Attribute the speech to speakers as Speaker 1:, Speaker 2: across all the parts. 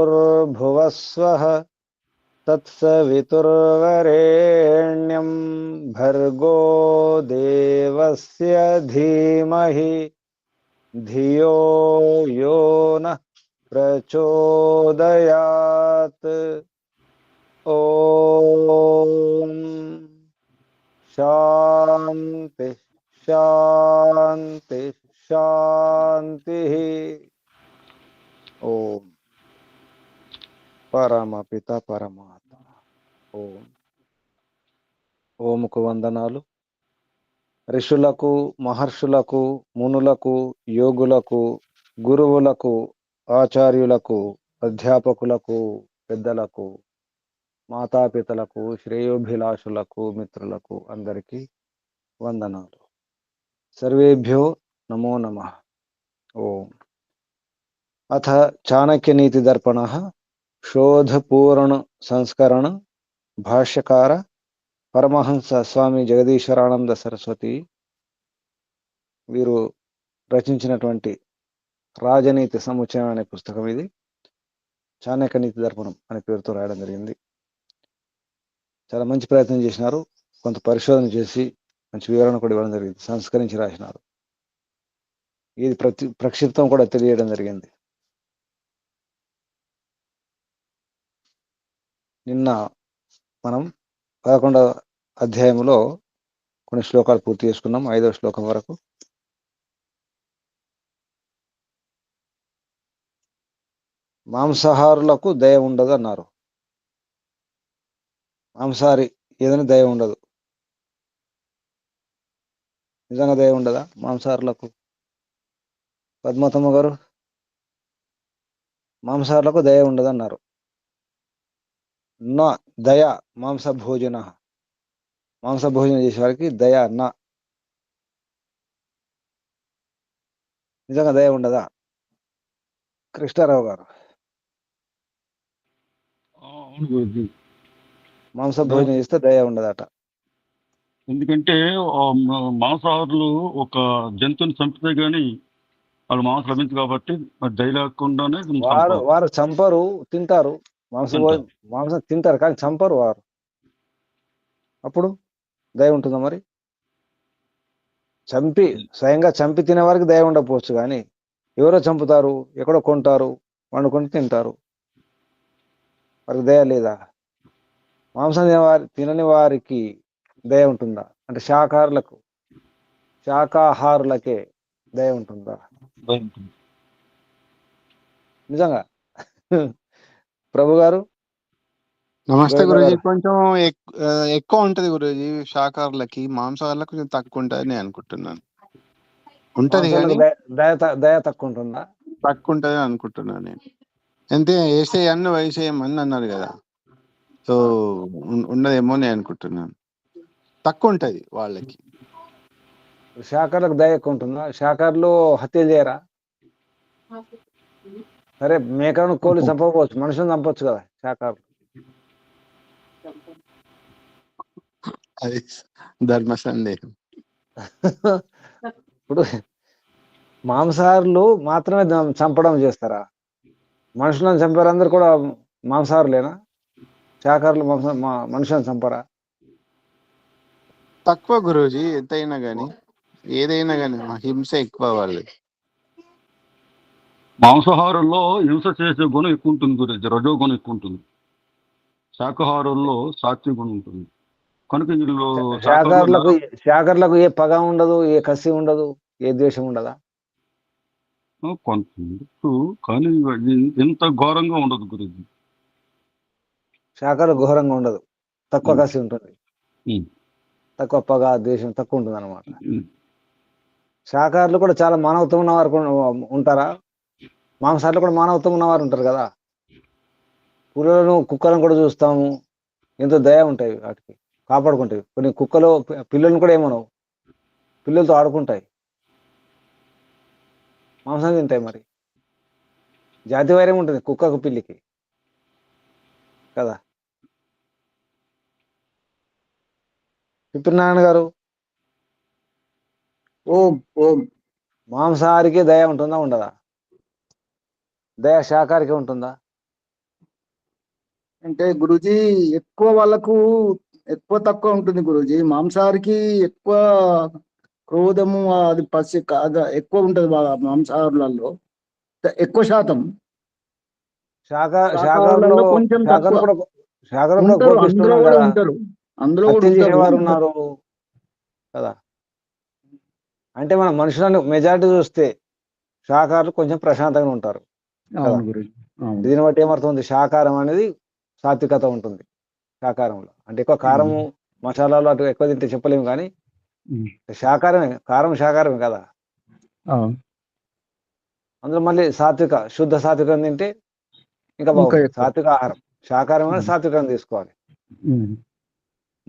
Speaker 1: భూర్భువస్వః తత్సవితుర్వరేణ్యం భర్గో దేవస్య ధీమహి ధియో యో నః ప్రచోదయాత్. ఓం శాంతి శాంతి శాంతి. ఓం పరమపిత పరమాత్మ. ఓం. ఓముకు వందనాలు. ఋషులకు, మహర్షులకు, మునులకు, యోగులకు, గురువులకు, ఆచార్యులకు, అధ్యాపకులకు, పెద్దలకు, మాతాపితలకు, శ్రేయోభిలాషులకు, మిత్రులకు అందరికీ వందనాలు. సర్వేభ్యో నమో నమః. ఓం. అథ చాణక్యనీతి దర్పణః శోధపూర్ణ సంస్కరణ భాష్యకార పరమహంస స్వామి జగదీశ్వరానంద సరస్వతి వీరు రచించినటువంటి రాజనీతి సముచ్చయం అనే పుస్తకం ఇది. చాణక్య నీతి దర్పణం అనే పేరుతో రాయడం జరిగింది. చాలా మంచి ప్రయత్నం చేసినారు. కొంత పరిశోధన చేసి మంచి వివరణ కూడా ఇవ్వడం జరిగింది. సంస్కరించి రాసినారు. ఇది ప్రక్షిప్తం కూడా తెలియడం జరిగింది. నిన్న మనం 11వ అధ్యాయంలో కొన్ని శ్లోకాలు పూర్తి చేసుకున్నాం. 5వ శ్లోకం వరకు. మాంసాహారులకు దయ ఉండదు అన్నారు. మాంసాహారి ఏదైనా దయ ఉండదు. నిజంగా దయ ఉండదా మాంసాహారులకు? పద్మతమ్మ గారు, మాంసాహారులకు దయ ఉండదు అన్నారు. నా దయ మాంస భోజన, మాంస భోజనం చేసేవారికి దయ నా. నిజంగా దయ ఉండదా? కృష్ణారావు గారు,
Speaker 2: అవును గురుజీ.
Speaker 1: మాంస భోజనం చేస్తే దయ ఉండదట.
Speaker 2: ఎందుకంటే మాంసాహారులు ఒక జంతువుని చంపితే గాని వాళ్ళు మాంసం లభించదు కాబట్టి దయ లేకుండానే
Speaker 1: వారు చంపరు, తింటారు. మాంసం తింటారు కానీ చంపరు వారు. అప్పుడు దయ ఉంటుందా మరి? స్వయంగా చంపి తినే వారికి దయ ఉండకపోవచ్చు, కానీ ఎవరో చంపుతారు, ఎక్కడో కొంటారు, వండుకొని తింటారు, వారికి దయ లేదా? మాంసం తినని వారికి దయ ఉంటుందా? అంటే శాకాహారులకే దయ ఉంటుందా? నిజంగా? ప్రభు గారు
Speaker 3: నమస్తే గురూజీ. కొంచెం ఎక్కువ ఉంటది గురూజీ శాకాహారులకి, మాంసాహారులకు కొంచెం తక్కువ ఉంటది నేను అనుకుంటున్నాను. ఉంటది కానీ
Speaker 1: దయ తక్కువ ఉంటుందా?
Speaker 3: తక్కువ ఉంటది అనుకుంటున్నాను నేను. అంతే వేసేయన్న వేసేయమని అన్నారు కదా, సో ఉండదేమో నేను అనుకుంటున్నాను. తక్కువ ఉంటది వాళ్ళకి.
Speaker 1: శాకాహారులకు దయ ఎక్కువ ఉంటుందా? శాకాహారులు హత్య చేయరా? సరే, మేకను కోళ్ళు చంపకపోవచ్చు, మనుషులను చంపొచ్చు కదా శాకాహారులు.
Speaker 3: అది ధర్మ సందేహం.
Speaker 1: ఇప్పుడు మాంసాహారులు మాత్రమే చంపడం చేస్తారా? మనుషులను చంపారందరూ కూడా మాంసాహారులేనా? శాకాహారులు మనుషులను చంపరా?
Speaker 3: తక్కువ గురూజీ. ఎంతైనా గానీ ఏదైనా గానీ హింస ఎక్కువ వాళ్ళు.
Speaker 2: మాంసాహారుల్లో హింస చేసే గుణం ఎక్కువ ఉంటుంది గురించి, రజో గుణం ఎక్కువ ఉంటుంది. శాకాహారుల్లో సాత్విక గుణం ఉంటుంది. కనుక వీళ్ళు
Speaker 1: శాకాహారులకు ఏ పగ ఉండదు, ఏ కసి ఉండదు, ఏ ద్వేషం ఉండదా?
Speaker 2: కొంత కానీ ఇంత ఘోరంగా ఉండదు గురించి.
Speaker 1: శాకాహారులు ఘోరంగా ఉండదు, తక్కువ కసి ఉంటుంది, తక్కువ పగ ద్వేషం తక్కువ ఉంటుంది అనమాట. శాకాహారులు కూడా చాలా మానవత్వం ఉన్నవారు ఉంటారా? మాంసాహారులు కూడా మానవత్వం ఉన్నవారు ఉంటారు కదా. పులులను, కుక్కలను కూడా చూస్తాము, ఎంతో దయ ఉంటాయి, వాటికి కాపాడుకుంటాయి. కొన్ని కుక్కలు పిల్లలను కూడా ఏమనవు, పిల్లలతో ఆడుకుంటాయి, మాంసం తింటాయి. మరి జాతి వైరం ఉంటుంది కుక్కకు, పిల్లికి కదా. పిపినారాయణ గారు,
Speaker 4: ఓం ఓం.
Speaker 1: మాంసాహారికి దయ ఉంటుందా ఉండదా? దయ శాకాహారికి ఉంటుందా?
Speaker 4: అంటే గురూజీ ఎక్కువ వాళ్ళకు ఎక్కువ తక్కువ ఉంటుంది గురూజీ. మాంసాహారికి ఎక్కువ క్రోధము అది పసి అది ఎక్కువ ఉంటుంది బాగా మాంసాహారులలో ఎక్కువ శాతం.
Speaker 1: శాకాహారులో
Speaker 4: శాకాహారులలో కొంచెం
Speaker 1: శాకాహారులు
Speaker 4: తక్కువ
Speaker 1: కూడా శాకాహారులు కూడా
Speaker 4: ఉంటారు.
Speaker 1: కోపిస్తూ
Speaker 4: అందులో
Speaker 1: ఉన్నారు
Speaker 4: కూడా
Speaker 1: కదా,
Speaker 4: ఉంటారు. అందులో కూడా
Speaker 1: హత్యలు
Speaker 4: ఉంటారు.
Speaker 1: చేసేవారు ఉన్నారు కదా. అంటే మన మనుషులను మెజారిటీ చూస్తే శాకాహారులు కొంచెం ప్రశాంతంగా ఉంటారు కదా.
Speaker 4: అవును గురూజీ. అవును.
Speaker 1: దీన్ని బట్టి ఏమర్థమవుతుంది, శాకాహారం అనేది సాత్వికత ఉంటుంది శాకాహారంలో. అంటే ఎక్కువ కారము మసాలాలు అటు ఎక్కువ తింటే చెప్పలేము, కానీ శాకాహారమే, కారం శాకాహారమే కదా.
Speaker 4: అవును.
Speaker 1: అందులో మళ్ళీ సాత్విక శుద్ధ సాత్వికం తింటే ఇంకా బాగుంటుంది.
Speaker 4: ఎక్కువ.
Speaker 1: సాత్విక ఆహారం, శాకాహారం అనేది సాత్వికం తీసుకోవాలి.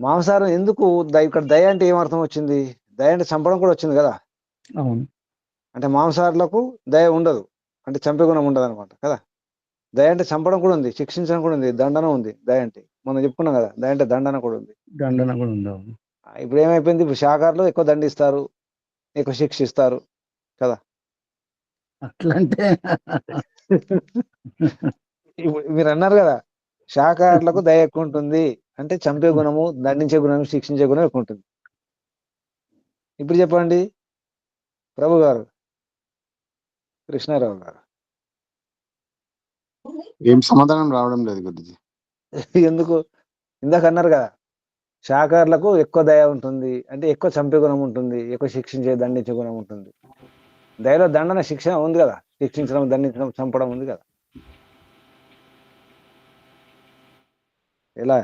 Speaker 1: మాంసాహారం ఎందుకు ఇక్కడ దయ అంటే ఏమర్థం వచ్చింది? దయ అంటే చంపడం కూడా వచ్చింది కదా.
Speaker 4: అవును.
Speaker 1: అంటే మాంసాహారులకు దయ ఉండదు, అంటే చంపే గుణం ఉండదు అనమాట కదా. దయ అంటే చంపడం కూడా ఉంది, శిక్షించడం కూడా ఉంది, దండన ఉంది. దయ అంటే మనం చెప్పుకున్నాం కదా, దయ అంటే దండన కూడా ఉంది.
Speaker 4: దండన కూడా ఉంది. అవును.
Speaker 1: ఇప్పుడు ఏమైపోయింది, ఇప్పుడు శాకాహారులు ఎక్కువ దండిస్తారు, ఎక్కువ శిక్షిస్తారు కదా.
Speaker 4: అట్లా అంటే
Speaker 1: ఇప్పుడు మీరు అన్నారు కదా, శాకాహారులకు దయ ఎక్కువ ఉంటుంది, అంటే చంపే గుణము, దండించే గుణము, శిక్షించే గుణం ఎక్కువ ఉంటుంది. ఇప్పుడు చెప్పండి ప్రభు గారు, కృష్ణారావు గారు,
Speaker 3: ఏం సమాధానం రావడం లేదు గురుజీ.
Speaker 1: ఎందుకు? ఇందాక అన్నారు కదా, శాకాహారులకు ఎక్కువ దయ ఉంటుంది, అంటే ఎక్కువ చంపే గుణం ఉంటుంది, ఎక్కువ శిక్షించే దండించే గుణం ఉంటుంది. దయలో దండన శిక్షణ ఉంది కదా, శిక్షించడం, దండించడం, చంపడం ఉంది కదా. ఎలా?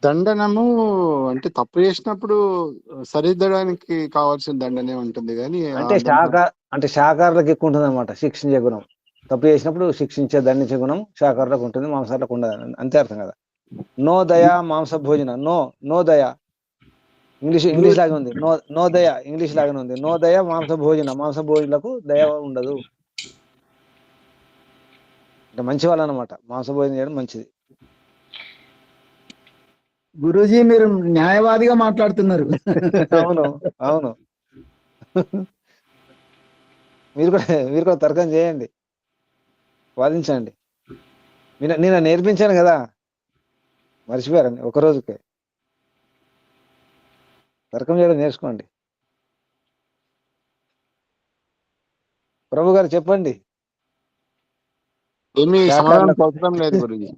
Speaker 3: దండనము అంటే తప్పు చేసినప్పుడు సరిదిద్దడానికి కావాల్సిన దండనే ఉంటుంది కానీ
Speaker 1: అంటే శాకాహారులకు ఎక్కువ ఉంటుంది అనమాట శిక్షించే గుణం. తప్పు చేసినప్పుడు శిక్షించే దండించే గుణం శాకాహారులకు ఉంటుంది, మాంసాహారులకు ఉండదు, అంతే అర్థం కదా. నో దయ మాంస భోజన, నో దయ ఇంగ్లీష్ లాగా ఉంది. నో దయ ఇంగ్లీష్ లాగానే ఉంది. నో దయ మాంస భోజనులకు దయ ఉండదు. అంటే మంచి వాళ్ళు అనమాట, మాంస భోజనం చేయడం మంచిది.
Speaker 4: గురూజీ మీరు న్యాయవాదిగా మాట్లాడుతున్నారు.
Speaker 1: అవును, అవును. మీరు కూడా తర్కం చేయండి, వాదించండి. నేను నేర్పించాను కదా, మర్చిపోయారండి? ఒక రోజుకే తర్కం చేయడం నేర్చుకోండి. ప్రభు గారు చెప్పండి.
Speaker 3: ఏమి సమాధానం తోచడం లేదు గురుజీ.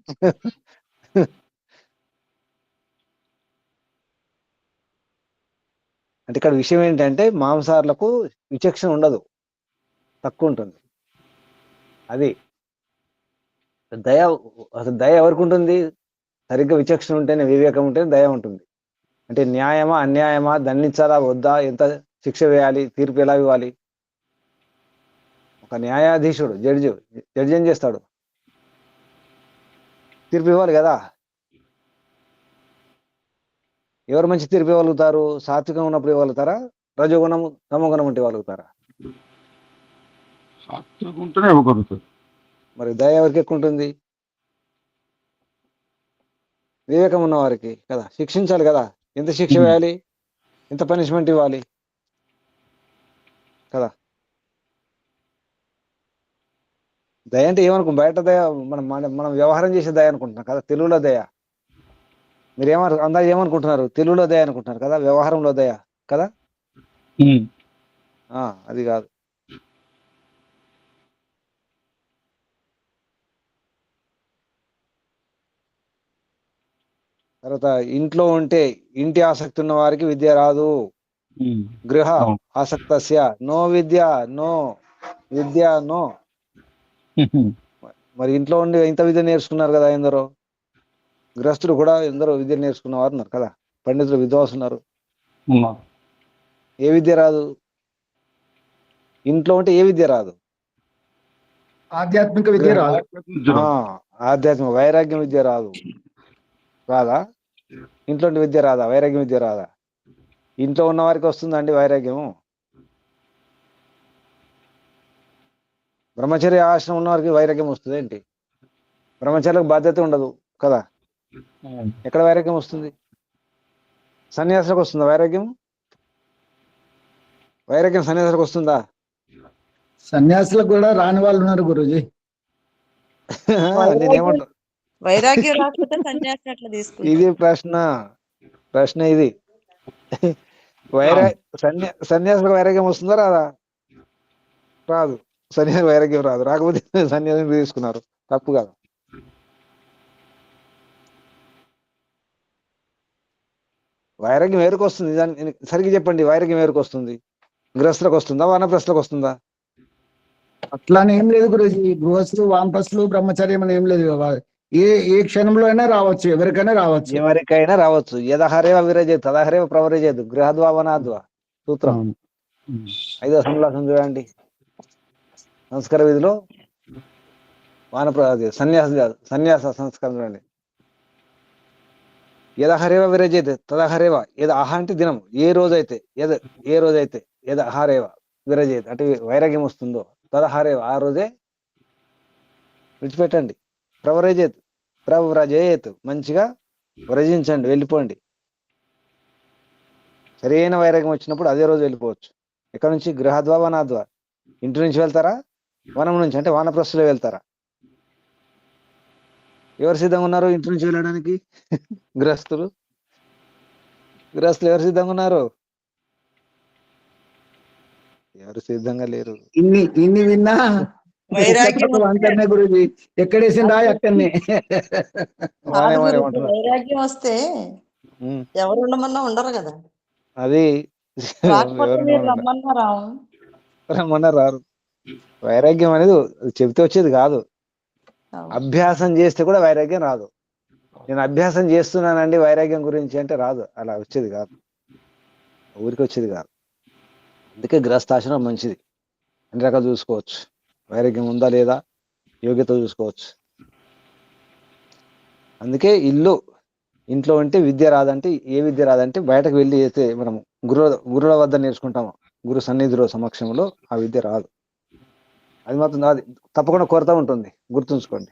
Speaker 1: అంటే ఇక్కడ విషయం ఏంటంటే మాంసాహారులకు విచక్షణ ఉండదు, తక్కువ ఉంటుంది. అది దయ. అసలు దయ ఎవరికి ఉంటుంది? సరిగ్గా విచక్షణ ఉంటేనే, వివేకం ఉంటేనే దయ ఉంటుంది. అంటే న్యాయమా అన్యాయమా, దండించాలా వద్దా, ఎంత శిక్ష వేయాలి, తీర్పు ఎలా ఇవ్వాలి. ఒక న్యాయాధీశుడు, జడ్జి ఏం చేస్తాడు? తీర్పు ఇవ్వాలి కదా. ఎవరు మంచి తీర్పు ఇవ్వగలుగుతారు? సాత్వికం ఉన్నప్పుడు ఇవ్వగలుగుతారా? రజోగుణము తమోగుణం ఉంటే ఇవ్వగలుగుతారా?
Speaker 2: సాత్వికం ఉంటేనే ఇవ్వగలుగుతారు.
Speaker 1: మరి దయ ఎవరికి ఎక్కువ ఉంటుంది? వివేకం ఉన్న వారికి కదా. శిక్షించాలి కదా, ఎంత శిక్ష వేయాలి, ఎంత పనిష్మెంట్ ఇవ్వాలి కదా. దయ అంటే ఏమనుకో, బయట దయ మనం వ్యవహారం చేసే దయ అనుకుంటున్నాం కదా, తెలుగులో దయ. మీరు అందరూ ఏమనుకుంటున్నారు? తెలుగులో దయ అనుకుంటున్నారు కదా, వ్యవహారంలో దయ కదా. అది కాదు. తర్వాత ఇంట్లో ఉంటే, ఇంటి ఆసక్తి ఉన్న వారికి విద్య రాదు. గృహ ఆసక్తస్య నో విద్య, నో విద్య నో. మరి ఇంట్లో ఉండి ఇంత విద్య నేర్చుకున్నారు కదా ఎందరో, గృహస్థులు కూడా ఎందరో విద్య నేర్చుకున్న వారు ఉన్నారు కదా, పండితులు, విద్వాంసులు ఉన్నారు. ఏ విద్య రాదు? ఇంట్లో ఉంటే ఏ విద్య రాదు?
Speaker 4: ఆధ్యాత్మిక విద్య రాదు.
Speaker 1: ఆధ్యాత్మిక వైరాగ్యం విద్య రాదా? ఇంట్లో విద్య రాదా? వైరాగ్యం విద్య రాదా? ఇంట్లో ఉన్న వారికి వస్తుందండి వైరాగ్యము. బ్రహ్మచర్య ఆశ్రమం ఉన్న వారికి వైరాగ్యం వస్తుంది ఏంటి? బ్రహ్మచర్యలకు బాధ్యత ఉండదు కదా, ఎక్కడ వైరాగ్యం వస్తుంది? సన్యాసులకు వస్తుందా వైరాగ్యం? వైరాగ్యం సన్యాసులకు వస్తుందా?
Speaker 4: సన్యాసులకు కూడా రాని వాళ్ళు ఉన్నారు గురూజీ.
Speaker 1: నేనేమంటా,
Speaker 5: వైరాగ్యం రాకపోతే సన్యాసి అట్లా
Speaker 1: ఇది
Speaker 5: తీసుకుంటారు.
Speaker 1: ప్రశ్న ఇది. సన్యాసులకు వైరాగ్యం వస్తుందా రాదా? రాదు. సన్యాసి వైరాగ్యం రాదు. రాకపోతే సన్యాసం తీసుకున్నారు, తప్పు కాదు. వైరాగ్యం ఎవరికి వస్తుంది? దాన్ని సరిగ్గా చెప్పండి. వైరాగ్యం ఎవరికి వస్తుంది? గృహస్థులకు వస్తుందా, వానప్రస్థులకు వస్తుందా?
Speaker 4: అట్లానే ఏం లేదు గురుజీ. గృహస్థులు, వానప్రస్థులు, బ్రహ్మచర్యం అని ఏం లేదు. ఏ ఏ క్షణంలో అయినా రావచ్చు, ఎవరికైనా రావచ్చు.
Speaker 1: ఎవరికైనా రావచ్చు. యదహరేవ విరజేది తదహరేవ ప్రవరజేది. గృహద్వా వనాద్వా సూత్రం.
Speaker 4: అవును.
Speaker 1: 5వ సమాసం చూడండి. సంస్కార విధిలో సన్యాస సంస్కారం చూడండి. యదహరేవ విరజేది తదహరేవ. యద అహ అంటే దినం, ఏ రోజైతే యద అహరేవ విరజేది అంటే వైరాగ్యం వస్తుందో, తదహరేవ ఆ రోజే విడిచిపెట్టండి. ప్రవ్రజేత్ మంచిగా వ్రజించండి, వెళ్ళిపోండి. సరైన వైరాగ్యం వచ్చినప్పుడు అదే రోజు వెళ్ళిపోవచ్చు. ఇక్కడ నుంచి గృహద్వా వనాద్వా, ఇంటి నుంచి వెళ్తారా, వనం నుంచి అంటే వానప్రస్థులు వెళ్తారా? ఎవరు సిద్ధంగా ఉన్నారు ఇంటి నుంచి వెళ్ళడానికి? గృహస్థులు ఎవరు సిద్ధంగా ఉన్నారు? ఎవరు సిద్ధంగా లేరు.
Speaker 4: ఇన్ని విన్నా
Speaker 5: వైరాగ్యం
Speaker 4: అంటనే గురుజీ, ఎక్కడేసిందా అక్కడనే.
Speaker 5: కాదు గురుజీ,
Speaker 1: ఏమంటున్నారు?
Speaker 5: వైరాగ్యం వస్తే ఎవరు ఉండమన్నా ఉండరు కదా.
Speaker 1: అది
Speaker 5: రాకపోతే మీరు రమ్మన్నా రావు.
Speaker 1: రమ్మన్నా రారు. వైరాగ్యం అనేది చెబితే వచ్చేది కాదు. అభ్యాసం చేస్తే కూడా వైరాగ్యం రాదు. నేను అభ్యాసం చేస్తున్నానండి వైరాగ్యం గురించి అంటే రాదు. అలా వచ్చేది కాదు, ఊరికి వచ్చేది కాదు. అందుకే గృహస్థాశ్రమం మంచిది. అన్ని రకాలు చూసుకోవచ్చు. వైరాగ్యం ఉందా లేదా, యోగ్యత చూసుకోవచ్చు. అందుకే ఇంట్లో ఉంటే విద్య రాదంటే, ఏ విద్య రాదంటే బయటకు వెళ్ళి అయితే మనం గురువుల వద్ద నేర్చుకుంటాము, గురు సన్నిధిలో సమక్షంలో ఆ విద్య రాదు. అది మాత్రం అది తప్పకుండా కొరత ఉంటుంది, గుర్తుంచుకోండి.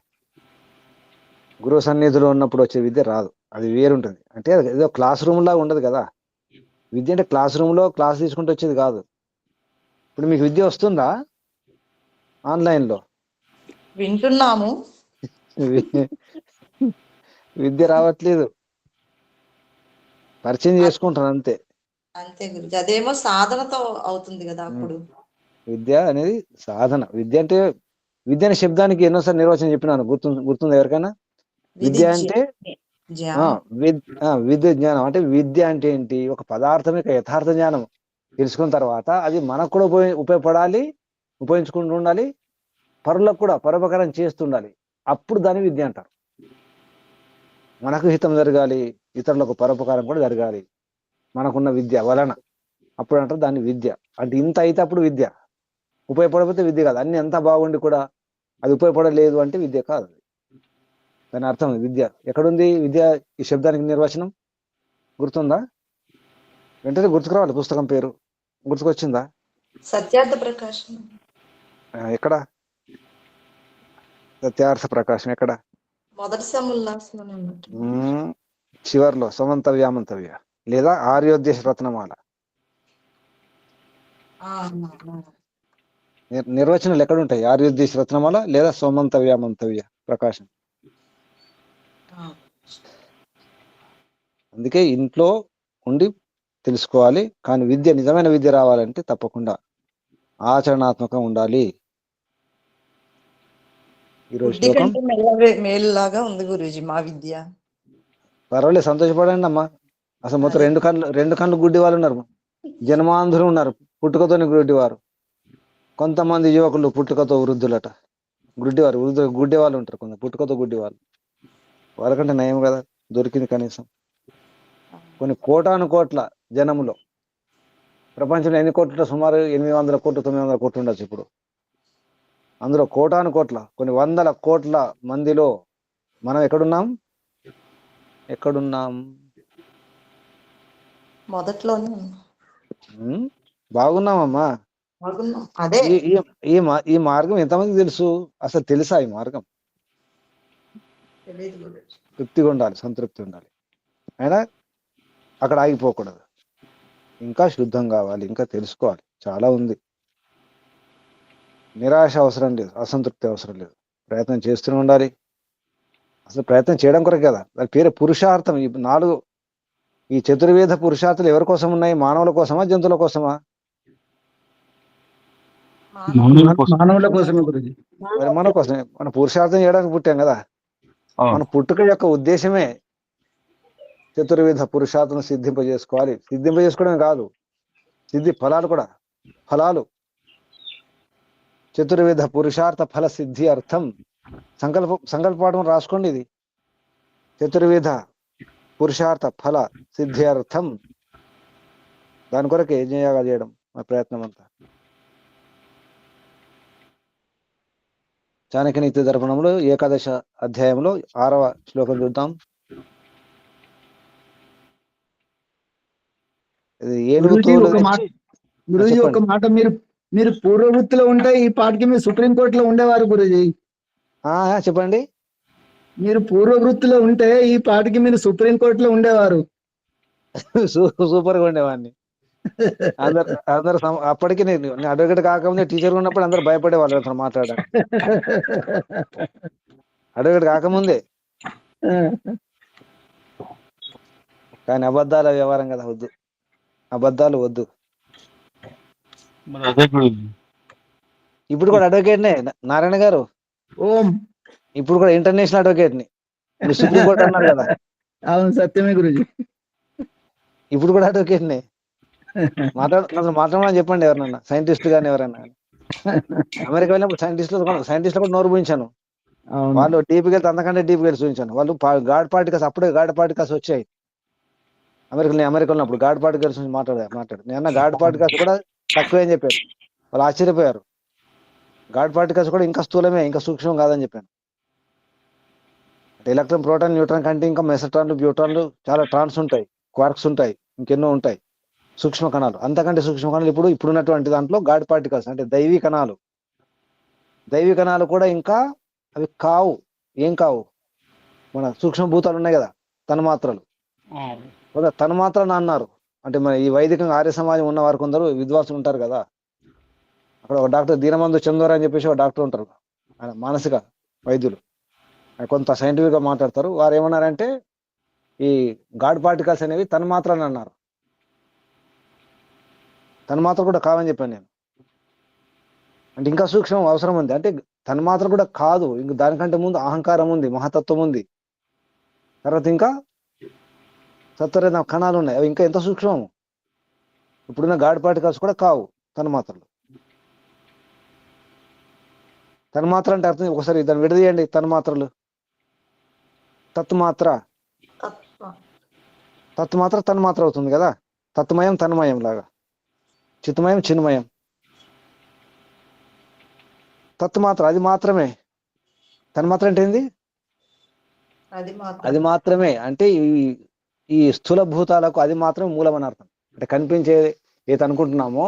Speaker 1: గురువు సన్నిధిలో ఉన్నప్పుడు వచ్చే విద్య రాదు, అది వేరుంటుంది. అంటే ఏదో క్లాస్ రూమ్ లాగా ఉండదు కదా. విద్య అంటే క్లాస్ రూమ్లో క్లాస్ తీసుకుంటూ వచ్చేది కాదు. ఇప్పుడు మీకు విద్య వస్తుందా ఆన్లైన్లో?
Speaker 5: వింటున్నాము,
Speaker 1: విద్య రావట్లేదు, పరిచయం చేసుకుంటాను అంతే.
Speaker 5: అంతే గురుజీ. అదేమో సాధనతో అవుతుంది కదా. అప్పుడు
Speaker 1: విద్య అనేది సాధన. విద్య అంటే, విద్య అనే శబ్దానికి ఎన్నోసార్లు నిర్వచనం చెప్పినాను, గుర్తుంది ఎవరికైనా? విద్య అంటే విద్య జ్ఞానం అంటే, విద్య అంటే ఏంటి? ఒక పదార్థం యొక్క యథార్థ జ్ఞానం తెలుసుకున్న తర్వాత అది మనకు కూడా ఉపయోగపడాలి, ఉపయోగించుకుంటూ ఉండాలి, పరులకు కూడా పరోపకారం చేస్తుండాలి. అప్పుడు దాన్ని విద్య అంటారు. మనకు హితం జరగాలి, ఇతరులకు పరోపకారం కూడా జరగాలి మనకున్న విద్య వలన. అప్పుడు అంటారు దాన్ని విద్య. అంటే ఇంత అయితే అప్పుడు విద్య. ఉపయోగపడకపోతే విద్య కాదు. అన్ని అంతా బాగుండి కూడా అది ఉపయోగపడలేదు అంటే విద్య కాదు. దాని అర్థం విద్య ఎక్కడుంది? విద్య ఈ శబ్దానికి నిర్వచనం గుర్తుందా? వెంటనే గుర్తుకురావాలి. పుస్తకం పేరు గుర్తుకొచ్చిందా?
Speaker 5: సత్యార్థ ప్రకాశం.
Speaker 1: ఎక్కడ? సత్యార్థ ప్రకాశం ఎక్కడ?
Speaker 5: మొదటి సముల్లాసంలోనే ఉన్నట్టు.
Speaker 1: చివర్లో సమంతవ్యామంతవ్య లేదా ఆర్యోద్దేశ రత్నమాల. నిర్వచనాలు ఎక్కడ ఉంటాయి? ఆర్యోద్దేశ రత్నమాల లేదా సోమంతవ్యామంతవ్య ప్రకాశం. అందుకే ఇంట్లో ఉండి తెలుసుకోవాలి. కానీ విద్య, నిజమైన విద్య రావాలంటే తప్పకుండా ఆచరణాత్మకంగా ఉండాలి. ఈరోజు శ్లోకం
Speaker 5: మేలులాగా ఉంది గురూజీ మా విద్య.
Speaker 1: పర్వాలేదు, సంతోషపడండి అమ్మా. అసలు మొత్తం రెండు కళ్ళు గుడ్డి వాళ్ళు ఉన్నారు, జన్మాంధులు ఉన్నారు, పుట్టుకతోని గుడ్డివారు. కొంతమంది యువకులు పుట్టుకతో వృద్ధులట, గుడ్డి వాళ్ళు ఉంటారు, కొంత పుట్టుకతో గుడ్డి వాళ్ళు. వాళ్ళకంటే నయం కదా దొరికింది కనీసం. కొన్ని కోటాను కోట్ల జనములో, ప్రపంచంలో ఎన్ని కోట్ల? సుమారు 800 కోట్లు 900 కోట్లు ఉండొచ్చు ఇప్పుడు. అందులో కోటాను కోట్ల, కొన్ని 100 కోట్ల మందిలో మనం ఎక్కడున్నాం?
Speaker 5: మొదట్లోనే
Speaker 1: బాగున్నామమ్మా.
Speaker 5: అదే
Speaker 1: ఈ మార్గం ఎంతమందికి తెలుసు? అసలు తెలుసా ఈ మార్గం? తృప్తిగా ఉండాలి, సంతృప్తి ఉండాలి. అయినా అక్కడ ఆగిపోకూడదు, ఇంకా శుద్ధం కావాలి, ఇంకా తెలుసుకోవాలి. చాలా ఉంది. నిరాశ అవసరం లేదు, అసంతృప్తి అవసరం లేదు. ప్రయత్నం చేస్తూనే ఉండాలి. అసలు ప్రయత్నం చేయడం కొరకు కదా, దాని పేరు పురుషార్థం. ఈ 4 ఈ చతుర్వేద పురుషార్థాలు ఎవరి కోసం ఉన్నాయి? మానవుల కోసమా, జంతువుల కోసమా?
Speaker 2: మానవుల కోసం.
Speaker 4: మానవుల కోసమే గురుజీ.
Speaker 1: మరి మన కోసమే. మన పురుషార్థం చేయడానికి పుట్టాం కదా. మన పుట్టుక యొక్క ఉద్దేశమే చతుర్వేద పురుషార్థం సిద్ధింపజేసుకోవాలి. సిద్ధింపజేసుకోవడం కాదు, సిద్ధి ఫలాలు కూడా. ఫలాలు చతుర్వేద పురుషార్థ ఫల సిద్ధి అర్థం. సంకల్పపాఠం రాసుకోండి. ఇది చతుర్వేద పురుషార్థ ఫల సిద్ధి అర్థం. దాని కొరకు యజ్ఞయాగాలు చేయడం మా ప్రయత్నం అంతా. చాణక్యనీతి దర్పణంలో 11వ అధ్యాయంలో 6వ శ్లోకం చూద్దాం. ఇది
Speaker 4: గురూజీ
Speaker 1: ఏనుగుతో
Speaker 4: ఒక మాట, గురూజీ ఒక మాట, మీరు పూర్వవృత్తిలో ఉంటే ఈ పాటికి మీరు సుప్రీంకోర్టులో ఉండేవారు గురూజీ.
Speaker 1: చెప్పండి.
Speaker 4: మీరు పూర్వవృత్తిలో ఉంటే ఈ పాటికి మీరు సుప్రీంకోర్టులో ఉండేవారు.
Speaker 1: సూపర్ గా ఉండేవాడిని. అందరు అప్పటికి నేను అడ్వకేట్ కాకముందే టీచర్ ఉన్నప్పుడు అందరు భయపడేవాళ్ళు అతను మాట్లాడడానికి. అడ్వకేట్ కాకముందే. కానీ అబద్ధాల వ్యవహారం కదా, వద్దు. అబద్ధాలు వద్దు. ఇప్పుడు కూడా అడ్వకేట్నే నారాయణ గారు.
Speaker 4: ఓం.
Speaker 1: ఇప్పుడు కూడా ఇంటర్నేషనల్ అడ్వకేట్ ని. మీరు సుప్రీంకోర్టు అన్నారు కదా.
Speaker 4: అవును, సత్యమే గురుజీ.
Speaker 1: ఇప్పుడు కూడా అడ్వకేట్ నే. మాట్లాడమని చెప్పండి ఎవరన్నా, సైంటిస్ట్ గాని ఎవరన్నా. అమెరికా వెళ్ళినప్పుడు సైంటిస్టులు కూడా నోరు పూయించాను. వాళ్ళు డీప్కి వెళ్తే అంతకంటే డీప్కి వెళ్ళి చూపించాను. వాళ్ళు గాడ్ పార్టికల్స్, అప్పుడే గాడ్ పార్టికల్స్ వచ్చాయి అమెరికా ఉన్నప్పుడు. గాడ్ పార్టికల్స్ నుంచి మాట్లాడు నేను గాడ్ పార్టికల్స్ కూడా తక్కువే అని చెప్పారు. వాళ్ళు ఆశ్చర్యపోయారు. గాడ్ పార్టికల్స్ కూడా ఇంకా స్థూలమే, ఇంకా సూక్ష్మం కాదని చెప్పాను. అంటే ఎలక్ట్రాన్, ప్రోటాన్, న్యూట్రాన్ కంటే ఇంకా మెసట్రాన్లు, బ్యూట్రాన్లు, చాలా ట్రాన్స్ ఉంటాయి, క్వార్క్స్ ఉంటాయి, ఇంకెన్నో ఉంటాయి సూక్ష్మ కణాలు. అంతకంటే సూక్ష్మ కణాలు ఇప్పుడున్నటువంటి దాంట్లో గాడ్ పార్టికల్స్ అంటే దైవీ కణాలు. దైవీ కణాలు కూడా ఇంకా అవి కావు. ఏం కావు? మన సూక్ష్మ భూతాలు ఉన్నాయి కదా, తన్మాత్రలు. తన్మాత్రలు అన్నారు. అంటే మన ఈ వైదికంగా ఆర్య సమాజం ఉన్న వారు కొందరు విద్వాంసులు ఉంటారు కదా. అక్కడ ఒక డాక్టర్ దీనబంధు చందోర్ అని చెప్పేసి ఒక డాక్టర్ ఉంటారు, ఆయన మానసిక వైద్యులు. కొంత సైంటిఫిక్ గా మాట్లాడతారు. వారు ఏమన్నారంటే ఈ గాడ్ పార్టికల్స్ అనేవి తన్మాత్రలు అన్నారు. తన్మాత్ర కూడా కావని చెప్పాను నేను. అంటే ఇంకా సూక్ష్మం అవసరం ఉంది. అంటే తన్మాత్ర కూడా కాదు, ఇంక దానికంటే ముందు అహంకారం ఉంది, మహతత్వం ఉంది, తర్వాత ఇంకా సత్వరేద కణాలు ఉన్నాయి, అవి ఇంకా ఎంత సూక్ష్మం. ఇప్పుడున్న గాడ్ పార్టికల్స్ కూడా కావు తన్మాత్రలు. తన్మాత్ర అంటే అర్థం ఒకసారి దాన్ని విడదీయండి. తన్మాత్రలు, తత్మాత్ర, తత్మాత్ర తన్మాత్ర అవుతుంది కదా. తత్మయం తన్మయం లాగా, చిత్మయం చిన్మయం. తత్మాత్ర అది మాత్రమే. తన్మాత్ర అంటే ఏంది? అది మాత్రమే. అంటే ఈ స్థూల భూతాలకు అది మాత్రమే మూలం అని అర్థం. అంటే కనిపించే ఏది అనుకుంటున్నామో,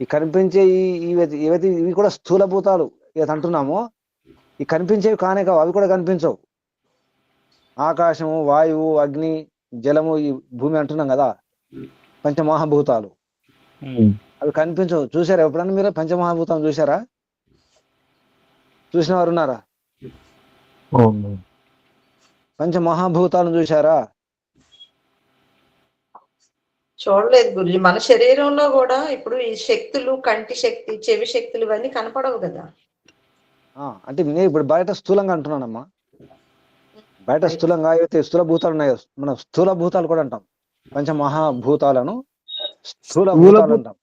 Speaker 1: ఈ కనిపించే ఏవైతే ఇవి కూడా స్థూల భూతాలు ఏది అంటున్నామో, ఈ కనిపించేవి కానే కావు, అవి కూడా కనిపించవు. ఆకాశము, వాయువు, అగ్ని, జలము, ఈ భూమి అంటున్నాం కదా, పంచమహాభూతాలు. అవి కనిపించవు. చూసారా ఎప్పుడన్నా మీరు పంచమహాభూతాలు చూసారా? చూసిన వారు ఉన్నారా? పంచమహాభూతాలను చూసారా?
Speaker 5: చూడలేదు గురుజీ. మన శరీరంలో కూడా ఇప్పుడు ఈ శక్తులు, కంటి శక్తి, చెవి శక్తులు ఇవన్నీ కనపడవు కదా.
Speaker 1: అంటే నేను ఇప్పుడు బయట స్థూలంగా అంటున్నానమ్మా. బయట స్థూలంగా అయితే స్థూల భూతాలు ఉన్నాయి, మనం స్థూల భూతాలు కూడా అంటాం. పంచమహాభూతాలను స్థూల భూతాలు అంటాం.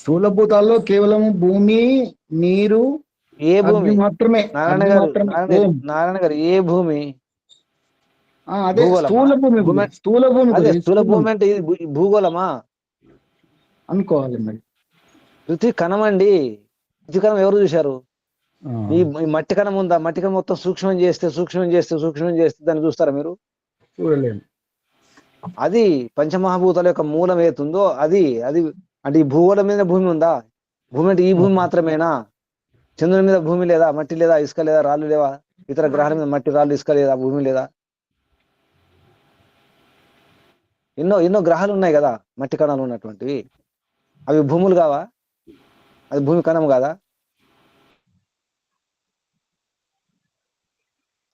Speaker 4: స్థూల భూతాల్లో కేవలం భూమి, నీరు,
Speaker 1: ఏ భూమి
Speaker 4: మాత్రమే.
Speaker 1: నారాయణ గారు ఏ భూమి?
Speaker 4: అదే స్థూల భూమి. స్థూల భూమి,
Speaker 1: అదే స్థూల భూమి అంటే ఇది భూగోళమా
Speaker 4: అనుకోవాలి మరి.
Speaker 1: పృథ్వీ కణం అండి. పృథ్వీ కణం ఎవరు చూశారు? ఈ మట్టి కణం ఉందా? మట్టి కణం మొత్తం సూక్ష్మం చేస్తే దాన్ని చూస్తారా మీరు?
Speaker 4: చూడలేము.
Speaker 1: అది పంచమహాభూతాల యొక్క మూలం ఏతుందో అది అది అంటే ఈ భూగోళం మీద భూమి ఉందా? భూమి అంటే ఈ భూమి మాత్రమేనా? చంద్రుని మీద భూమి లేదా? మట్టి లేదా? ఇసుక లేదా? రాళ్ళు లేవా? ఇతర గ్రహాల మీద మట్టి, రాళ్ళు, ఇసుక లేదా? భూమి లేదా? ఎన్నో గ్రహాలు ఉన్నాయి కదా మట్టి కణాలు ఉన్నటువంటివి. అవి భూములు కావా? అది భూమి కణం కాదా?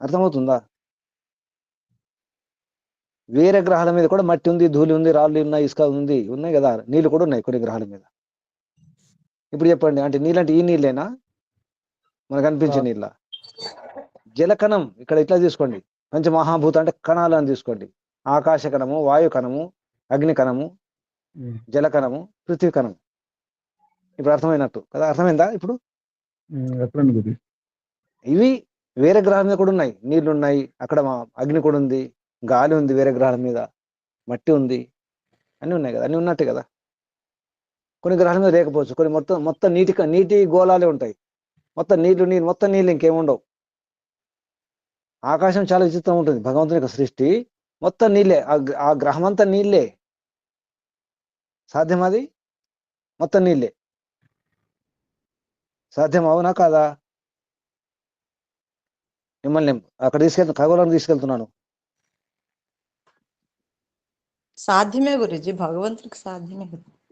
Speaker 1: అర్థమవుతుందా? వేరే గ్రహాల మీద కూడా మట్టి ఉంది, ధూళి ఉంది, రాళ్ళు ఉన్నాయి, ఇసుక ఉన్నాయి కదా, నీళ్లు కూడా ఉన్నాయి కొన్ని గ్రహాల మీద. ఇప్పుడు చెప్పండి, అంటే నీళ్ళంటే ఈ నీళ్ళేనా మనకు అనిపించే నీళ్ళ? జలకణం ఇక్కడ ఇట్లా తీసుకోండి, పంచమహాభూత అంటే కణాలు అని తీసుకోండి. ఆకాశ కణము, వాయు కణము, అగ్ని కణము, జలకణము, పృథ్వీ కణం. ఇప్పుడు అర్థమైనట్టు కదా? అర్థమైందా ఇప్పుడు? ఇవి వేరే గ్రహాల మీద కూడా ఉన్నాయి, నీళ్లు ఉన్నాయి, అక్కడ అగ్ని కూడా ఉంది, గాలి ఉంది, వేరే గ్రహాల మీద మట్టి ఉంది, అన్ని ఉన్నాయి కదా, అన్ని ఉన్నట్టే కదా. కొన్ని గ్రహాల మీద లేకపోవచ్చు, కొన్ని మొత్తం నీటి గోళాలే ఉంటాయి, మొత్తం నీళ్లు ఇంకేముండవు. ఆకాశం చాలా విచిత్రం ఉంటుంది, భగవంతుని యొక్క సృష్టి మొత్తం నీళ్ళే, ఆ గ్రహం అంతా నీళ్ళే. సాధ్యం అది? మొత్తం నీళ్ళే సాధ్యం, అవునా కాదా? మిమ్మల్ని అక్కడ ఖగోళానికి తీసుకెళ్తున్నాను.
Speaker 5: సాధ్యమే గురుజీ, భగవంతుడికి సాధ్యమే.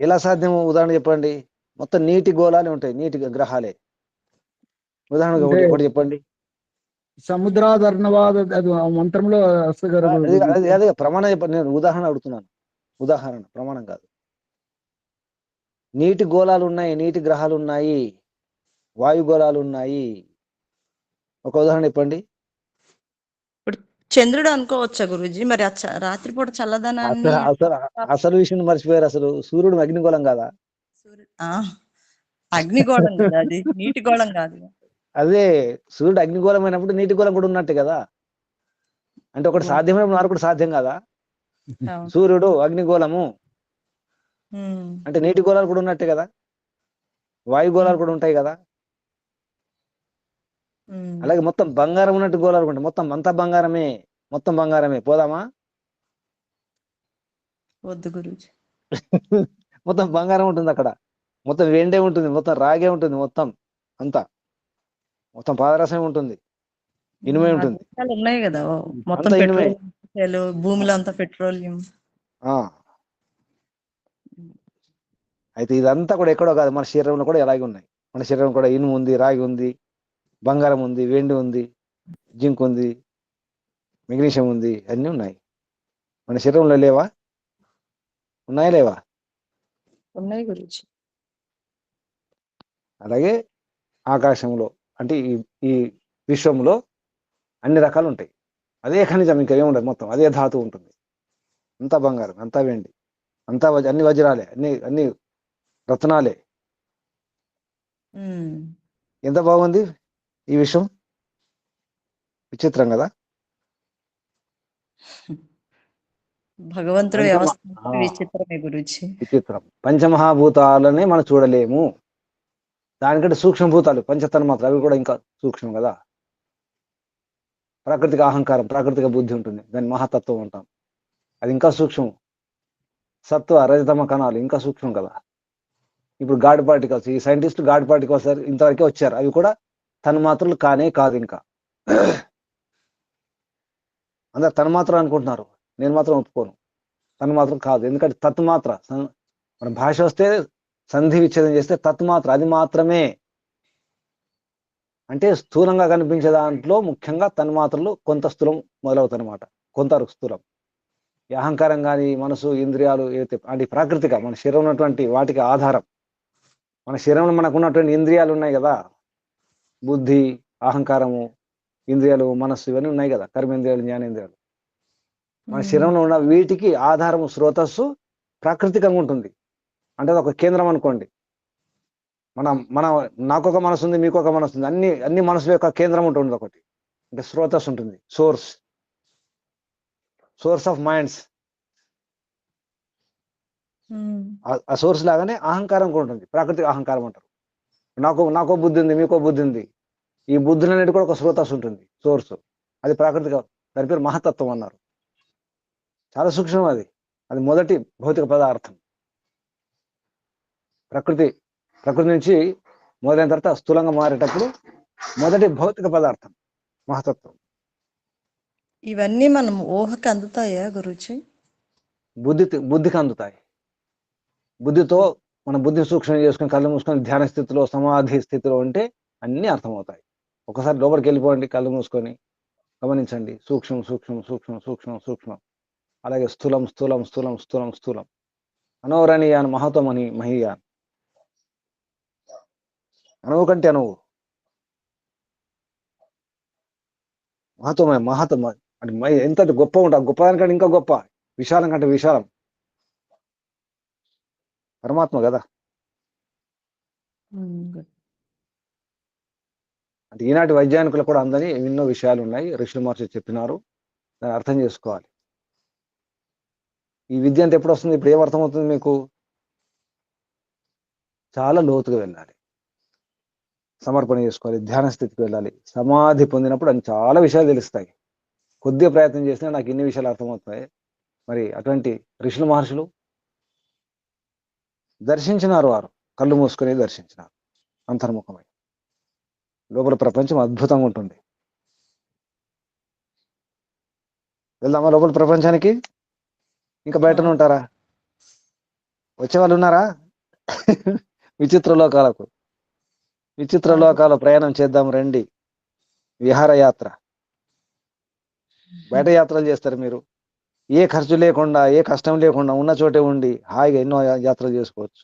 Speaker 1: ఎలా సాధ్యమో ఉదాహరణ చెప్పండి. మొత్తం నీటి గోళాలే ఉంటాయి, నీటి గ్రహాలే. ఉదాహరణగా ఒకటి చెప్పండి.
Speaker 4: సముద్రాధర్ణవాద అది ఆ మంత్రంలో వస్తుంది కదా గురూజీ.
Speaker 1: అదే ప్రమాణం చెప్పండి, నేను ఉదాహరణ అడుగుతున్నాను. ఉదాహరణ, ప్రమాణం కాదు. నీటి గోళాలు ఉన్నాయి, నీటి గ్రహాలు ఉన్నాయి, వాయుగోళాలు ఉన్నాయి. ఒక ఉదాహరణ చెప్పండి.
Speaker 5: ఇప్పుడు చంద్రుడు అనుకోవచ్చా గురూజీ? మరి రాత్రిపూట చల్లదనాన్ని
Speaker 1: అసలు విషయం మర్చిపోయారు. అసలు సూర్యుడు అగ్నిగోళం కాదా?
Speaker 5: అగ్నిగోళం కదా, అది నీటి గోళం కాదు.
Speaker 1: అదే, సూర్యుడు అగ్నిగోళం అయినప్పుడు నీటి గోళం కూడా ఉన్నట్టే కదా. అంటే ఒకటి సాధ్యమైనప్పుడు మరొకటి సాధ్యం కదా. సూర్యుడు అగ్నిగోళము అంటే నీటి గోళాలు కూడా ఉన్నట్టే కదా, వాయుగోళాలు కూడా ఉంటాయి కదా. అలాగే మొత్తం బంగారం ఉన్నట్టు గోళాలు ఉంటాయి, మొత్తం అంతా బంగారమే, మొత్తం బంగారమే. పోదామా?
Speaker 5: వద్దు గురూజీ.
Speaker 1: మొత్తం బంగారం ఉంటుంది అక్కడ, మొత్తం వెండే ఉంటుంది, మొత్తం రాగే ఉంటుంది, మొత్తం అంతా మొత్తం పాదరసం ఉంటుంది, ఇనుమే ఉంటుంది,
Speaker 5: ఉన్నాయి కదా మొత్తం
Speaker 1: అంతా ఇనుమే.
Speaker 5: భూమిలో అంతా పెట్రోలియం.
Speaker 1: అయితే ఇదంతా కూడా ఎక్కడో కాదు, మన శరీరంలో కూడా ఎలాగే ఉన్నాయి. మన శరీరం కూడా ఇనుము ఉంది, రాగి ఉంది, బంగారం ఉంది, వెండి ఉంది, జింక్ ఉంది, మెగ్నీషియం ఉంది, అన్నీ ఉన్నాయి. మన శరీరంలో లేవా? ఉన్నాయా లేవా?
Speaker 5: ఉన్నాయి గురించి.
Speaker 1: అలాగే ఆకాశంలో అంటే ఈ విశ్వంలో అన్ని రకాలు ఉంటాయి. అదే ఖనిజం, ఇంకా ఏముండదు, మొత్తం అదే ధాతువు ఉంటుంది. అంతా బంగారం, అంతా వెండి, అంతా అన్ని వజ్రాలే, అన్ని రత్నాలే. ఎంత బాగుంది ఈ విషయం, విచిత్రం కదా.
Speaker 5: భగవంతుడు వ్యవస్థ విచిత్రమే గురించి.
Speaker 1: విచిత్రం. పంచమహాభూతాలనే మనం చూడలేము, దానికంటే సూక్ష్మభూతాలు పంచతన్మాత్రలు, అవి కూడా ఇంకా సూక్ష్మం కదా. ప్రాకృతిక అహంకారం, ప్రాకృతిక బుద్ధి ఉంటుంది, దాన్ని మహాతత్వం అంటాం, అది ఇంకా సూక్ష్మం. సత్వ రజతమ కణాలు ఇంకా సూక్ష్మం కదా. ఇప్పుడు గాడ్ పార్టికల్స్, ఈ సైంటిస్టులు గాడ్ పార్టికల్స్ ఇంతవరకే వచ్చారు, అవి కూడా తన్మాత్రలు కానే కాదు. ఇంకా అందరు తన్మాత్ర అనుకుంటున్నారు, నేను మాత్రం ఒప్పుకోను, తన్మాత్రం కాదు. ఎందుకంటే తత్మాత్ర, మన భాష వస్తే సంధి విచ్ఛేదం చేస్తే తత్మాత్ర, అది మాత్రమే. అంటే స్థూలంగా కనిపించే దాంట్లో ముఖ్యంగా తన్మాత్రలు కొంత స్థూలం మొదలవుతాయి అన్నమాట, కొంత స్థూలం. ఈ అహంకారం కానీ, మనసు, ఇంద్రియాలు ఏవైతే అంటే ప్రాకృతిక మన శరీరం ఉన్నటువంటి వాటికి ఆధారం. మన శరీరంలో మనకు ఉన్నటువంటి ఇంద్రియాలు ఉన్నాయి కదా, బుద్ధి, అహంకారము, ఇంద్రియాలు, మనస్సు, ఇవన్నీ ఉన్నాయి కదా, కర్మేంద్రియాలు, జ్ఞానేంద్రియాలు. మన శరీరంలో ఉన్న వీటికి ఆధారము స్రోతస్సు ప్రాకృతికంగా ఉంటుంది. అంటే ఒక కేంద్రం అనుకోండి. మన నాకొక మనసు ఉంది, మీకొక మనసు ఉంది, అన్ని మనసుల యొక్క కేంద్రం ఉంటుంది ఒకటి, అంటే స్రోతస్సు ఉంటుంది, సోర్స్ ఆఫ్ మైండ్స్. ఆ సోర్స్ లాగానే అహంకారం కూడా ఉంటుంది, ప్రాకృతిక అహంకారం అంటారు. నాకో బుద్ధి ఉంది, మీకో బుద్ధి ఉంది, ఈ బుద్ధులు అనేది కూడా ఒక స్రోతస్సు ఉంటుంది, సోర్స్. అది ప్రాకృతిక, దాని పేరు మహతత్వం అన్నారు. చాలా సూక్ష్మం అది మొదటి భౌతిక పదార్థం. ప్రకృతి నుంచి మొదలైన తర్వాత స్థూలంగా మారేటప్పుడు మొదటి భౌతిక పదార్థం మహతత్వం.
Speaker 5: ఇవన్నీ మనం ఊహకి అందుతాయా గురుజీ?
Speaker 1: బుద్ధికి అందుతాయి. బుద్ధితో మన బుద్ధిని సూక్ష్మం చేసుకుని కళ్ళు మూసుకొని ధ్యాన స్థితిలో, సమాధి స్థితిలో ఉంటే అన్నీ అర్థమవుతాయి. ఒకసారి లోపలికి వెళ్ళిపోండి, కళ్ళు మూసుకొని గమనించండి. సూక్ష్మం సూక్ష్మం సూక్ష్మం సూక్ష్మం సూక్ష్మం, అలాగే స్థూలం స్థూలం స్థూలం స్థూలం స్థూలం, అనోరణీయాన్ మహతమని మహీయాన్, అణువు కంటే అణువు, మహత్వమే మహత్వం అంటే ఎంత గొప్ప ఉంటుంది, గొప్పదానికంటే ఇంకా గొప్ప, విశాలం కంటే విశాలం పరమాత్మ కదా. అంటే ఈనాటి వైజ్ఞానికులు కూడా అందని ఎన్నో విషయాలు ఉన్నాయి, ఋషులు మహర్షులు చెప్పినారు, దాన్ని అర్థం చేసుకోవాలి. ఈ విద్య అంతా ఎప్పుడు వస్తుంది, ఇప్పుడు ఏం అర్థమవుతుంది మీకు? చాలా లోతుగా వెళ్ళాలి, సమర్పణ చేసుకోవాలి, ధ్యాన స్థితికి వెళ్ళాలి, సమాధి పొందినప్పుడు అని చాలా విషయాలు తెలుస్తాయి. కొద్దిగా ప్రయత్నం చేసినా నాకు ఇన్ని విషయాలు అర్థమవుతాయి. మరి అటువంటి ఋషులు మహర్షులు దర్శించినారు, వారు కళ్ళు మూసుకొని దర్శించినారు అంతర్ముఖమై. లోపల ప్రపంచం అద్భుతంగా ఉంటుంది. వెళ్దామా లోపల ప్రపంచానికి? ఇంకా బయటనే ఉంటారా? వచ్చే వాళ్ళు ఉన్నారా? విచిత్ర లోకాలకు, విచిత్ర లోకాల ప్రయాణం చేద్దాం రండి. విహారయాత్ర, బయట యాత్రలు చేస్తారు మీరు, ఏ ఖర్చు లేకుండా ఏ కష్టం లేకుండా ఉన్న చోటే ఉండి హాయిగా ఎన్నో యాత్రలు చేసుకోవచ్చు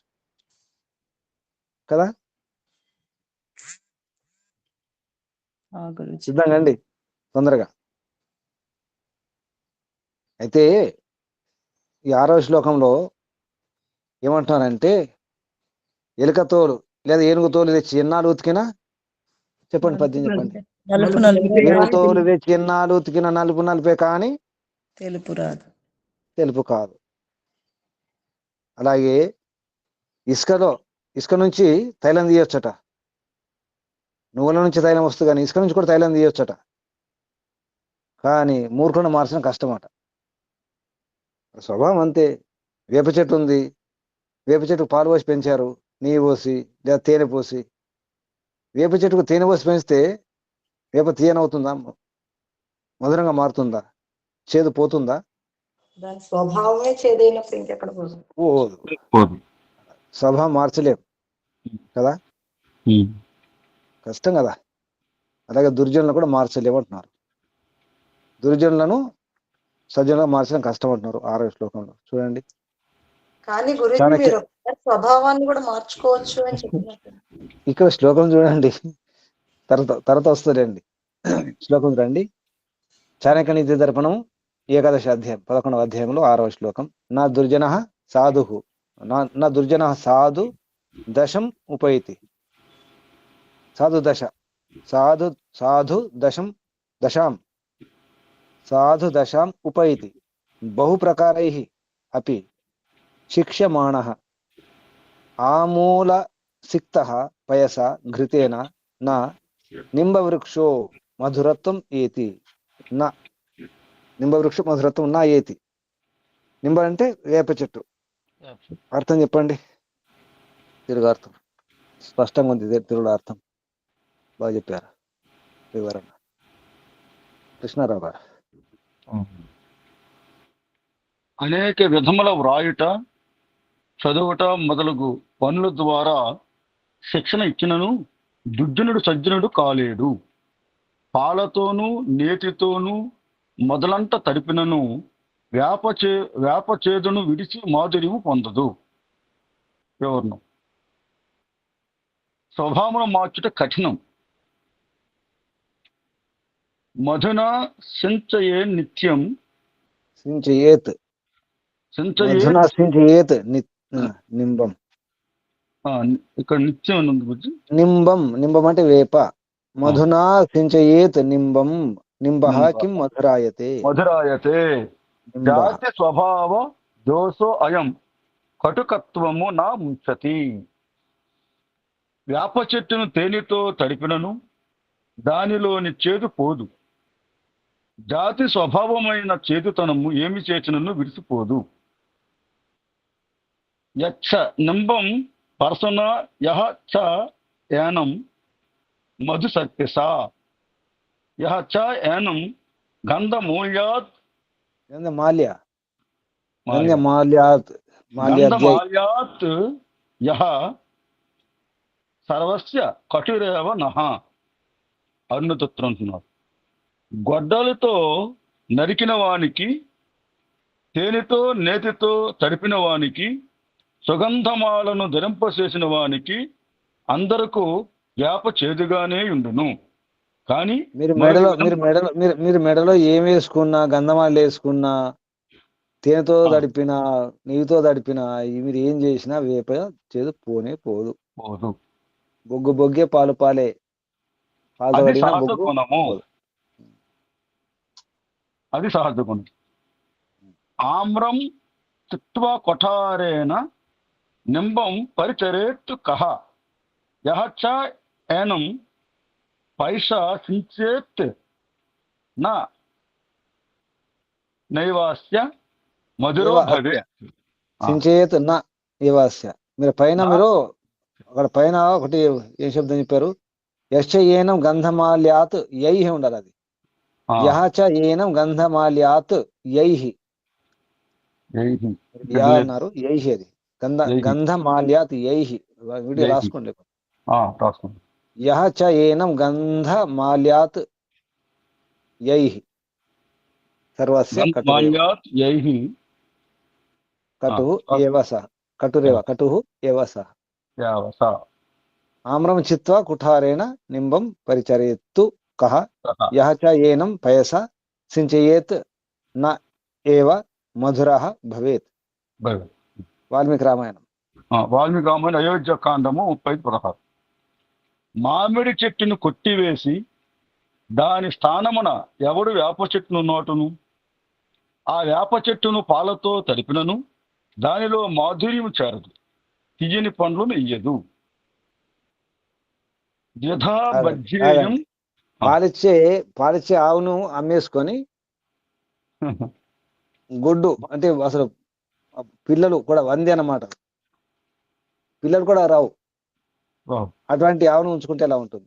Speaker 1: కదా. సిద్ధంగా అండి తొందరగా. అయితే ఈ 6వ శ్లోకంలో ఏమంటున్నారంటే, ఎలుక తోలు లేదా ఏనుగు తోలు తెచ్చి ఎన్నాళ్ళు ఉతికినా, చెప్పండి పద్యం చెప్పండి. ఏనుగు తోలు తెచ్చి ఎన్నాళ్ళు ఉతికినా నలుపు నలుపే కానీ
Speaker 6: తెలుపు రాదు.
Speaker 1: తెలుపు కాదు. అలాగే ఇసుక నుంచి తైలం తీయొచ్చట, నువ్వుల నుంచి తైలం వస్తుంది కానీ ఇసుక నుంచి కూడా తైలం తీయొచ్చట. కానీ మూర్ఖుని మార్చడం కష్టమట. స్వభావం అంతే. వేప చెట్టు ఉంది, వేప చెట్టుకు పాలు పోసి పెంచారు, నెయ్యి పోసి లేదా తేనె పోసి. వేప చెట్టుకు తేనె పోసి పెంచితే వేప తీయనవుతుందా? మధురంగా మారుతుందా? చేదు పోతుందా?
Speaker 5: దాని స్వభావమే చేదైనప్పుడు ఇంకెక్కడ పోతుంది?
Speaker 1: పోదు. స్వభావం మార్చలేం కదా, కష్టం కదా. అలాగే దుర్జనులను కూడా మార్చలేమంటున్నారు. దుర్జనులను సజ్జనులుగా మార్చడం కష్టం అంటున్నారు 6వ శ్లోకంలో. చూడండి.
Speaker 5: కానీ గురించి మీరు స్వభావాన్ని కూడా మార్చుకోవచ్చు అని చెప్పినట్టు.
Speaker 1: ఇక్కడ శ్లోకం చూడండి, తర్వాత వస్తుందండి. శ్లోకం రండి. చాణక్య నీతి దర్పణం 11వ అధ్యాయం 11వ అధ్యాయంలో 6వ శ్లోకం. నా దుర్జన సాధు నా దుర్జన సాధు దశం ఉపైతి. సాధు దశ సాధు దశాం ఉపైతి బహు ప్రకారైః అపి శిక్ష్యమాణః ఆమూల సిక్తః పయసా ఘృతేన నా నింబవృక్షో మధురత్వం ఏతి. నా నింబవృక్ష మధురత్వం నా ఏతి. నింబ అంటే వేప చెట్టు. అర్థం చెప్పండి. తెలుగు అర్థం స్పష్టంగా ఉంది. తెలుగు అర్థం బాగా చెప్పారు. వివరణ కృష్ణారావు గారు.
Speaker 2: అనేక విధముల వ్రాయుట, చదువుట మొదలగు పనుల ద్వారా శిక్షణ ఇచ్చినను దుర్జనుడు సజ్జనుడు కాలేడు. పాలతోనూ నేతితోనూ మొదలంట తడిపినను వేప చేదును విడిచి మాధుర్యము పొందదు. వివరణం. స్వభావమును మార్చుట కఠినం. మధున సించయే నిత్యం
Speaker 1: సించయేత్ నింబం.
Speaker 2: ఇక్కడ నిత్యం అని ఉంది బుజ్జి.
Speaker 1: నింబం అంటే వేప. మధునా సించయేత్ నింబం నింబః కిం మధురాయతే.
Speaker 2: జాతి స్వభావ దోషో అయం కటుకత్వము నా ముంచతి. వేప చెట్టును తేనెతో తడిపినను దానిలోని చేదు పోదు. జాతి స్వభావమైన చేదుతనము ఏమి చేసినను విడిసిపోదు. యచ్చ నింబం పర్సన యహ చ ఏనం మధు సత్యసా యహ చ ఏనం గంధమూల్యాత్ గంధమాల్యాత్ యహ సర్వస్య కటురేవ నః. అరుణతత్వం అంటున్నారు. గొడ్డలతో నరికిన వానికి, తేనెతో నేతితో తడిపిన వానికి, సుగంధమాలను ధరింపచేసిన వానికి అందరకు వేప చేదుగానే ఉండును. కానీ
Speaker 1: మీరు
Speaker 2: మరొక
Speaker 1: మెడలో
Speaker 2: విధం-
Speaker 1: మీరు మెడలో మీరు మెడలో ఏం వేసుకున్నా, గంధమాలు వేసుకున్నా, తేనెతో
Speaker 2: ఆ,
Speaker 1: తడిపిన, నెయ్యితో తడిపిన, మీరు ఏం చేసినా వేప చేదు పోనే పోదు.
Speaker 2: పోదు.
Speaker 1: బొగ్గు బొగ్గే, పాలు పాలే. పాలతో
Speaker 2: అది
Speaker 1: కడిగిన
Speaker 2: సహజ
Speaker 1: బొగ్గు
Speaker 2: గుణము.
Speaker 1: పోదు.
Speaker 2: అది సహజ గుణం. ఆమ్రం తిత్వా కొఠారేణ నింబం పరిచరేత్ కహ యహ చ ఏనం పైసా సించేత్ నా నైవాస్య మధురో
Speaker 1: ఏవ
Speaker 2: భవే.
Speaker 1: సించేత్ నా ఏవాస్య. మీరు అక్కడ పైన ఒకటి ఏ శబ్దం చెప్పారు? యశ్చ ఏనం గంధమాల్యాత్ యైహి ఉండాలి. అది యహ చ ఏనం గంధమాల్యాత్ యైహి. యా అన్నారు, యైహి. అది గంధమాల్యాత్ యైహి. వీడియో రాసుకోండి.
Speaker 2: రాసుకోండి.
Speaker 1: యహ చ ఏనం గంధమాల్యాత్ యైహి సర్వస్య కటురేవ.
Speaker 2: మాల్యాత్ యైహి
Speaker 1: కటుః ఏవ సః. కటురేవ కటుః ఏవ సః.
Speaker 2: యావస.
Speaker 1: ఆమ్రం చిత్వా కుఠారేణ నింబం పరిచరేత్తు కః యః చ ఏనం పయసా సించయేత్ న ఏవ మధురః భవేత్. వాల్మీకి రామాయణం.
Speaker 2: వాల్మీకి రామాయణ అయోధ్య కాండము 35:16. మామిడి చెట్టును కొట్టివేసి దాని స్థానమున ఎవడు వేప చెట్టును నాటును? ఆ వేప చెట్టును పాలతో తడిపినను దానిలో మాధుర్యము చేరదు, తీయని పండ్లను ఇయ్యదు. ద్విధా బజ్జేయం.
Speaker 1: పాలిచ్చే ఆవును అమ్మేసుకొని గుడ్డు అంటే అసలు పిల్లలు కూడా వంది అన్నమాట. పిల్లలు కూడా రావు. అటువంటి ఆవును ఉంచుకుంటే ఎలా ఉంటుంది?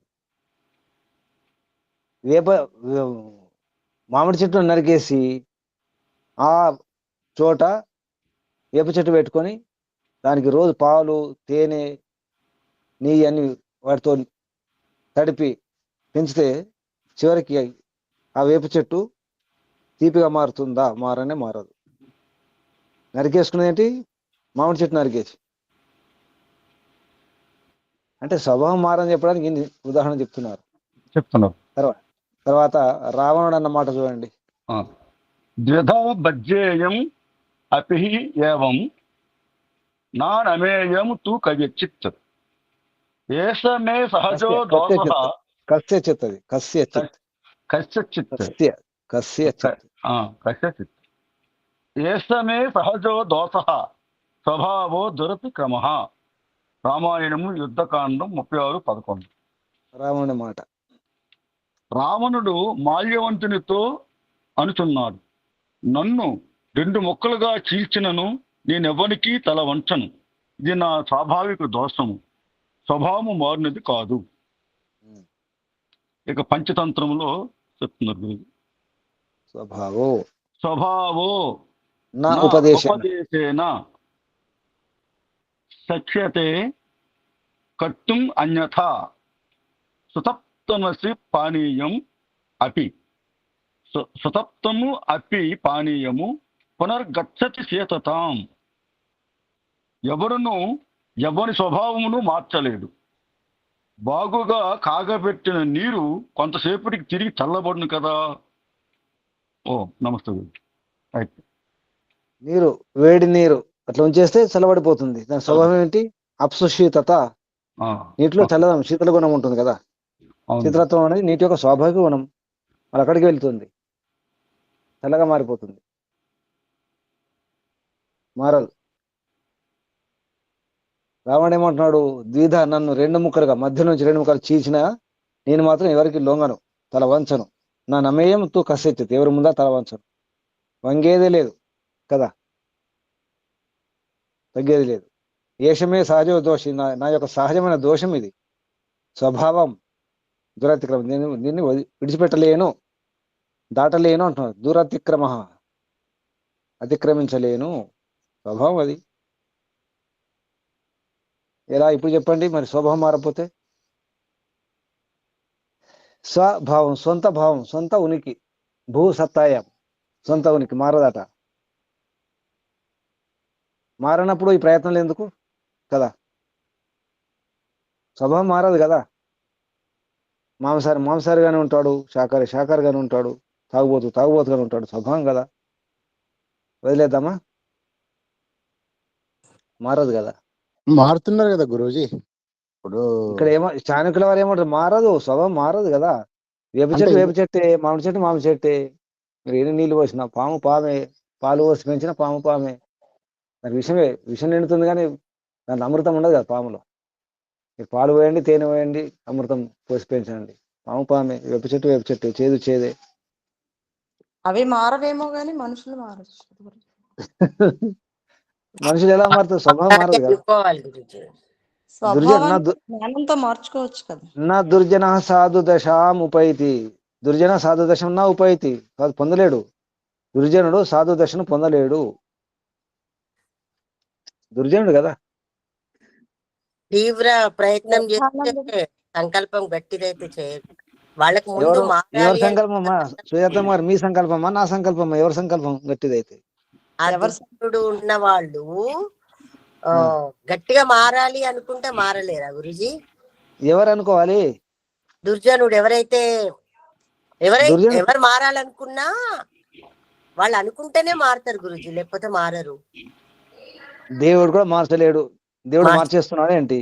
Speaker 1: మామిడి చెట్టును నరికేసి ఆ చోట వేప చెట్టు పెట్టుకొని దానికి రోజు పాలు, తేనె, నెయ్యి అన్ని వాటితో తడిపి పెంచితే చివరికి ఆ వేప చెట్టు తీపిగా మారుతుందా? మారనే మారదు. నరికేసుకునేది మామిడి చెట్టు నరికేసి. అంటే స్వభావం మారని చెప్పడానికి ఇన్ని ఉదాహరణ చెప్తున్నారు. తర్వాత రావణుడు అన్నమాట చూడండి.
Speaker 2: ద్విధా బజ్జేయం అపి ఏవం నానమేయం తు కయచిత్ ఏష మే సహజో దోషః
Speaker 1: కస్యచిత్
Speaker 2: ఏష మే సహజో దోషః స్వభావో దురతిక్రమః. రామాయణము యుద్ధకాండం 36:11.
Speaker 1: రావణుడి మాట.
Speaker 2: రావణుడు మాల్యవంతునితో అనుచున్నాడు, నన్ను 2 ముక్కలుగా చీల్చినను నేనెవ్వనికి తల వంచను. ఇది నా స్వాభావిక దోషము, స్వభావము మారినది కాదు. ఇక పంచతంత్రంలో చెప్తున్నారు, స్వభావో నా ఉపదేశేన సఖ్యతే కర్తుం అన్యథా సుతప్తమసి పానీయం అపి. సుతప్తము అపి పానీయము పునర్గచ్చతి శీతతాం. ఎవరును ఎవరి స్వభావమును మార్చలేడు. బాగుగా కాగబెట్టిన నీరు కొంతసేపటికి తిరిగి చల్లబడును కదా. నమస్తే.
Speaker 1: నీరు, వేడి నీరు అట్లా ఉంచేస్తే చల్లబడిపోతుంది. దాని స్వభావం ఏంటి? అప్సుశీతత. నీటిలో చల్లదనం, శీతల గుణం ఉంటుంది కదా. శీతలత్వం అనేది నీటి యొక్క స్వాభావిక గుణం. మరి అక్కడికి వెళ్తుంది, చల్లగా మారిపోతుంది. మారదు. రావణుడు ఏమంటున్నాడు? ద్విధ, నన్ను 2 ముక్కలుగా, మధ్య నుంచి 2 ముక్కలు చీల్చినా నేను మాత్రం ఎవరికి లొంగను, తల వంచను. నా నమేయం తూ కసెచ్చి, ఎవరి ముందా తల వంచను. వంగేదే లేదు కదా, తగ్గేది లేదు. ఏషమే సహజ దోషి, నా యొక్క సహజమైన దోషం ఇది, స్వభావం దురతిక్రమం. దీన్ని విడిచిపెట్టలేను, దాటలేను అంటున్నారు. దురతిక్రమ, అతిక్రమించలేను, స్వభావం అది. ఎలా ఇప్పుడు చెప్పండి మరి, స్వభావం మారకపోతే? స్వభావం, సొంత భావం, సొంత ఉనికి, భూ సత్తాయం, సొంత ఉనికి మారదట. మారనప్పుడు ఈ ప్రయత్నాలు ఎందుకు కదా? స్వభావం మారదు కదా. మాంసారిగానే ఉంటాడు, శాకాహారిగానే ఉంటాడు, తాగుబోతుగానే ఉంటాడు, స్వభావం కదా. వదిలేద్దామా? మారదు కదా.
Speaker 3: మారుతున్నారు కదా గురూజీ. ఇప్పుడు
Speaker 1: ఇక్కడ చాణక్యుల వారు ఏమంటారు? మారదు, స్వభావం మారదు కదా. వేప
Speaker 3: అంటే
Speaker 1: చెట్టు వేప చెట్టే, మామిడి చెట్టు మామిడి చెట్టే. మీరు ఎన్ని నీళ్ళు పోసినా పాము పామే, పాలు పోసి పెంచిన పాము పామే. నాకు విషం నిండుతుంది కానీ దాంట్లో అమృతం ఉండదు కదా పాములో. మీరు పాలు పోయండి, తేనె పోయండి, అమృతం పోసి పెంచండి, పాము పామే. వేప చెట్టు చేదు చేదే.
Speaker 5: అవి మారవేమో గాని మనుషులు మారచ్చు.
Speaker 1: మనుషులు ఎలా మారుతారు? స్వభావం మారదు కదా.
Speaker 6: అనుకోవాలి గురుజీ.
Speaker 5: స్వభావాన్ని జ్ఞానంతో మార్చుకోవచ్చు కదా.
Speaker 1: నా దుర్జన సాధు దశాం ఉపైతి. దుర్జన సాధు దశం నా ఉపైతి, కాదు పొందలేడు. దుర్జనుడు సాధు దశను పొందలేడు. దుర్జనుడు కదా.
Speaker 6: తీవ్ర ప్రయత్నం చేస్తే సంకల్పం గట్టిదైతే చేయదు. వాళ్ళకి ముందు
Speaker 1: ఎవరు
Speaker 6: మారాలి
Speaker 1: సంకల్పమా? సుజాతమ్మ గారు, మీ సంకల్పమా నా సంకల్పమా? ఎవరి సంకల్పం గట్టిదైతే?
Speaker 6: ఆ దుర్జనుడు ఉన్న వాళ్ళు గట్టిగా మారాలి అనుకుంటే మారలేరా గురుజీ?
Speaker 1: ఎవరు అనుకోవాలి?
Speaker 6: దుర్జనుడు ఎవరు మారాలనుకున్నా వాళ్ళు అనుకుంటేనే మారుతారు గురుజీ, లేకపోతే మారరు.
Speaker 1: దేవుడు కూడా మార్చలేడు. దేవుడు మార్చేస్తున్నాడు ఏంటి?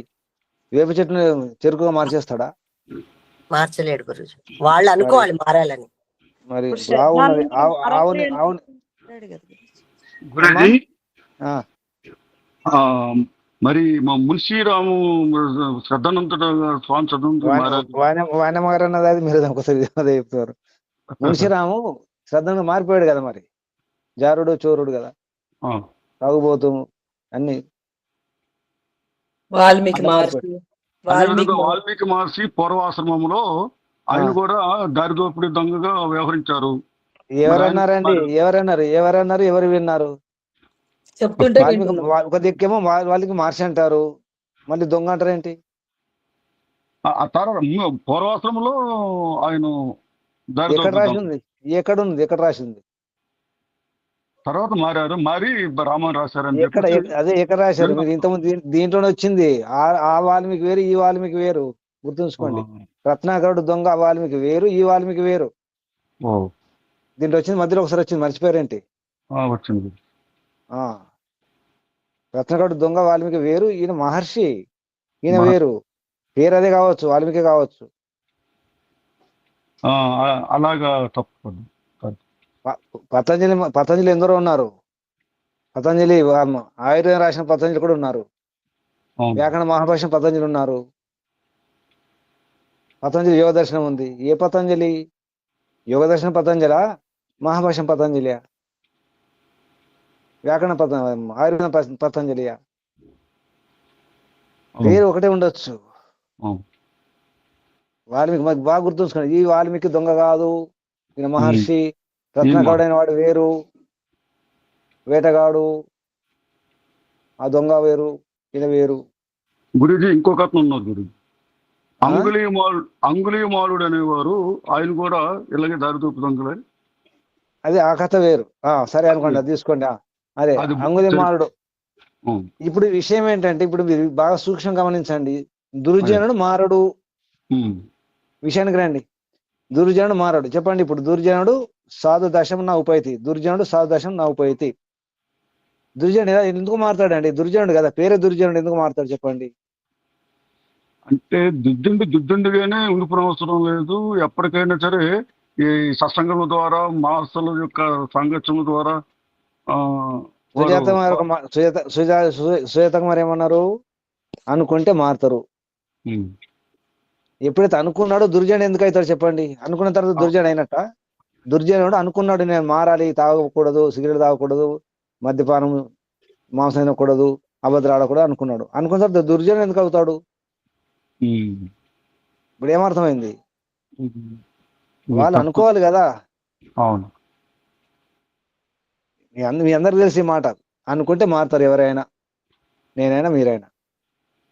Speaker 1: వేప చెట్టును చెరుకుగా మార్చేస్తాడా?
Speaker 6: మార్చలేడు గురుజీ. వాళ్ళు అనుకోవాలి మారాలని.
Speaker 1: మరి ఆవుని ఆవుని ఆవుని
Speaker 2: గురుజీ,
Speaker 1: ఆ,
Speaker 2: మరి మా మున్షీరాము శ్రద్ధానంతుడు స్వామి శ్రద్ధానంతుడు
Speaker 1: వాణ్యమగారు అన్నది అది మీరు ఒకసారి అదే చెప్తారు. మున్షిరాము శ్రద్ధగా మారిపోయాడు కదా. మరి జారుడు చోరుడు కదా, తాగుబోతు అన్ని.
Speaker 5: వాల్మీకి
Speaker 2: మహర్షి పూర్వాశ్రమంలో ఆయన కూడా దారిదోపిడి దొంగగా వ్యవహరించారు.
Speaker 1: ఎవరన్నారండి? ఎవరన్నారు? ఎవరు విన్నారు?
Speaker 5: చెప్తుంటే
Speaker 1: ఒక దిక్కేమో వాళ్ళకి మహర్షి అంటారు, మళ్ళీ దొంగ అంటారు ఏంటి?
Speaker 2: ఆ తర్వాత పూర్వాశ్రమంలో ఆయన
Speaker 1: ఎక్కడ రాసింది? ఎక్కడ రాసింది?
Speaker 2: తర్వాత మారి రామాయణ రాశారని
Speaker 1: ఎక్కడ రాశారు? మీరు ఇంతకుముందు దీంట్లోనే వచ్చింది. ఆ వాల్మీకి వేరు, ఈ వాల్మీకి వేరు. గుర్తుంచుకోండి. రత్నాకరుడు దొంగ వాల్మీకి వేరు, ఈ వాల్మీకి వేరు. దీంట్లో వచ్చింది, మధ్యలో ఒకసారి వచ్చింది, మర్చిపోయారేంటి?
Speaker 2: వచ్చింది.
Speaker 1: రత్నాకరుడు దొంగ వాల్మీకి వేరు, ఈయన మహర్షి, ఈయన వేరు. పేరు అదే కావచ్చు, వాల్మీకి కావచ్చు.
Speaker 2: అలాగా తప్పు.
Speaker 1: పతంజలి ఎందరో ఉన్నారు. పతంజలి ఆయుర్వేదం రాసిన పతంజలి కూడా ఉన్నారు. వ్యాకరణ మహాభాష్యం పతంజలి ఉన్నారు. పతంజలి యోగ దర్శనం ఉంది. ఏ పతంజలి? యోగ దర్శనం పతంజలా, మహాభాష్యం పతంజలియా, వ్యాకరణ ఆయుర్వేదం పతంజలియా? పేరు ఒకటే ఉండొచ్చు. వాల్మీకి బాగా గుర్తుంచుకోండి. ఈ వాల్మీకి దొంగ కాదు, ఈయన మహర్షి. రత్నగాడైన వాడు వేరు, వేటగాడు ఆ దొంగ వేరు, ఈయన వేరు.
Speaker 2: గురుజీ ఇంకొక అతను ఉన్నారు గురుజీ, అంగుళీమాలుడు అనేవారు. ఆయన కూడా ఇలాగే దారిదోపు దొంగలే.
Speaker 1: అదే ఆ కథ వేరు. సరే అనుకోండి, అది తీసుకోండి. అదే అంగుళీమాలుడు. ఇప్పుడు విషయం ఏంటంటే, ఇప్పుడు మీరు బాగా సూక్ష్మం గమనించండి. దుర్జనుడు మారడు. విషయానికి రండి. దుర్జనుడు మారడు. చెప్పండి ఇప్పుడు. దుర్జనుడు సాధు దశం నా ఉపైతి. దుర్జనుడు సాధు దశం నా ఉపైతి. దుర్జనుడు ఎందుకు మారుతాడండి? దుర్జనుడు కదా, పేరే దుర్జనుడు, ఎందుకు మారుతాడు చెప్పండి?
Speaker 2: అంటే దుర్జనుడిగానే ఉండిపోవడం లేదు. ఎప్పటికైనా సరే ఈ సత్సంగం ద్వారా, మాసల యొక్క సంఘర్షణ ద్వారా సుజాత మరి ఏమన్నారు? అనుకుంటే మారుతారు. ఎప్పుడైతే అనుకున్నాడో దుర్జనుడు ఎందుకు అవుతాడు చెప్పండి? అనుకున్న తర్వాత దుర్జనుడు అయినట్ట? దుర్జనుడు అనుకున్నాడు, నేను మారాలి, తాగకూడదు, సిగరెట్ తాగకూడదు, మద్యపానం, మాంసం తినకూడదు, అబద్ధాలు ఆడకూడదు అనుకున్నాడు. అనుకున్న తర్వాత దుర్జనుడు ఎందుకు అవుతాడు? ఇప్పుడు ఏమర్థమైంది? వాళ్ళు అనుకోవాలి కదా. అవును,
Speaker 1: మీ అందరికి తెలిసి మాట. అనుకుంటే మారుతారు ఎవరైనా, నేనైనా మీరైనా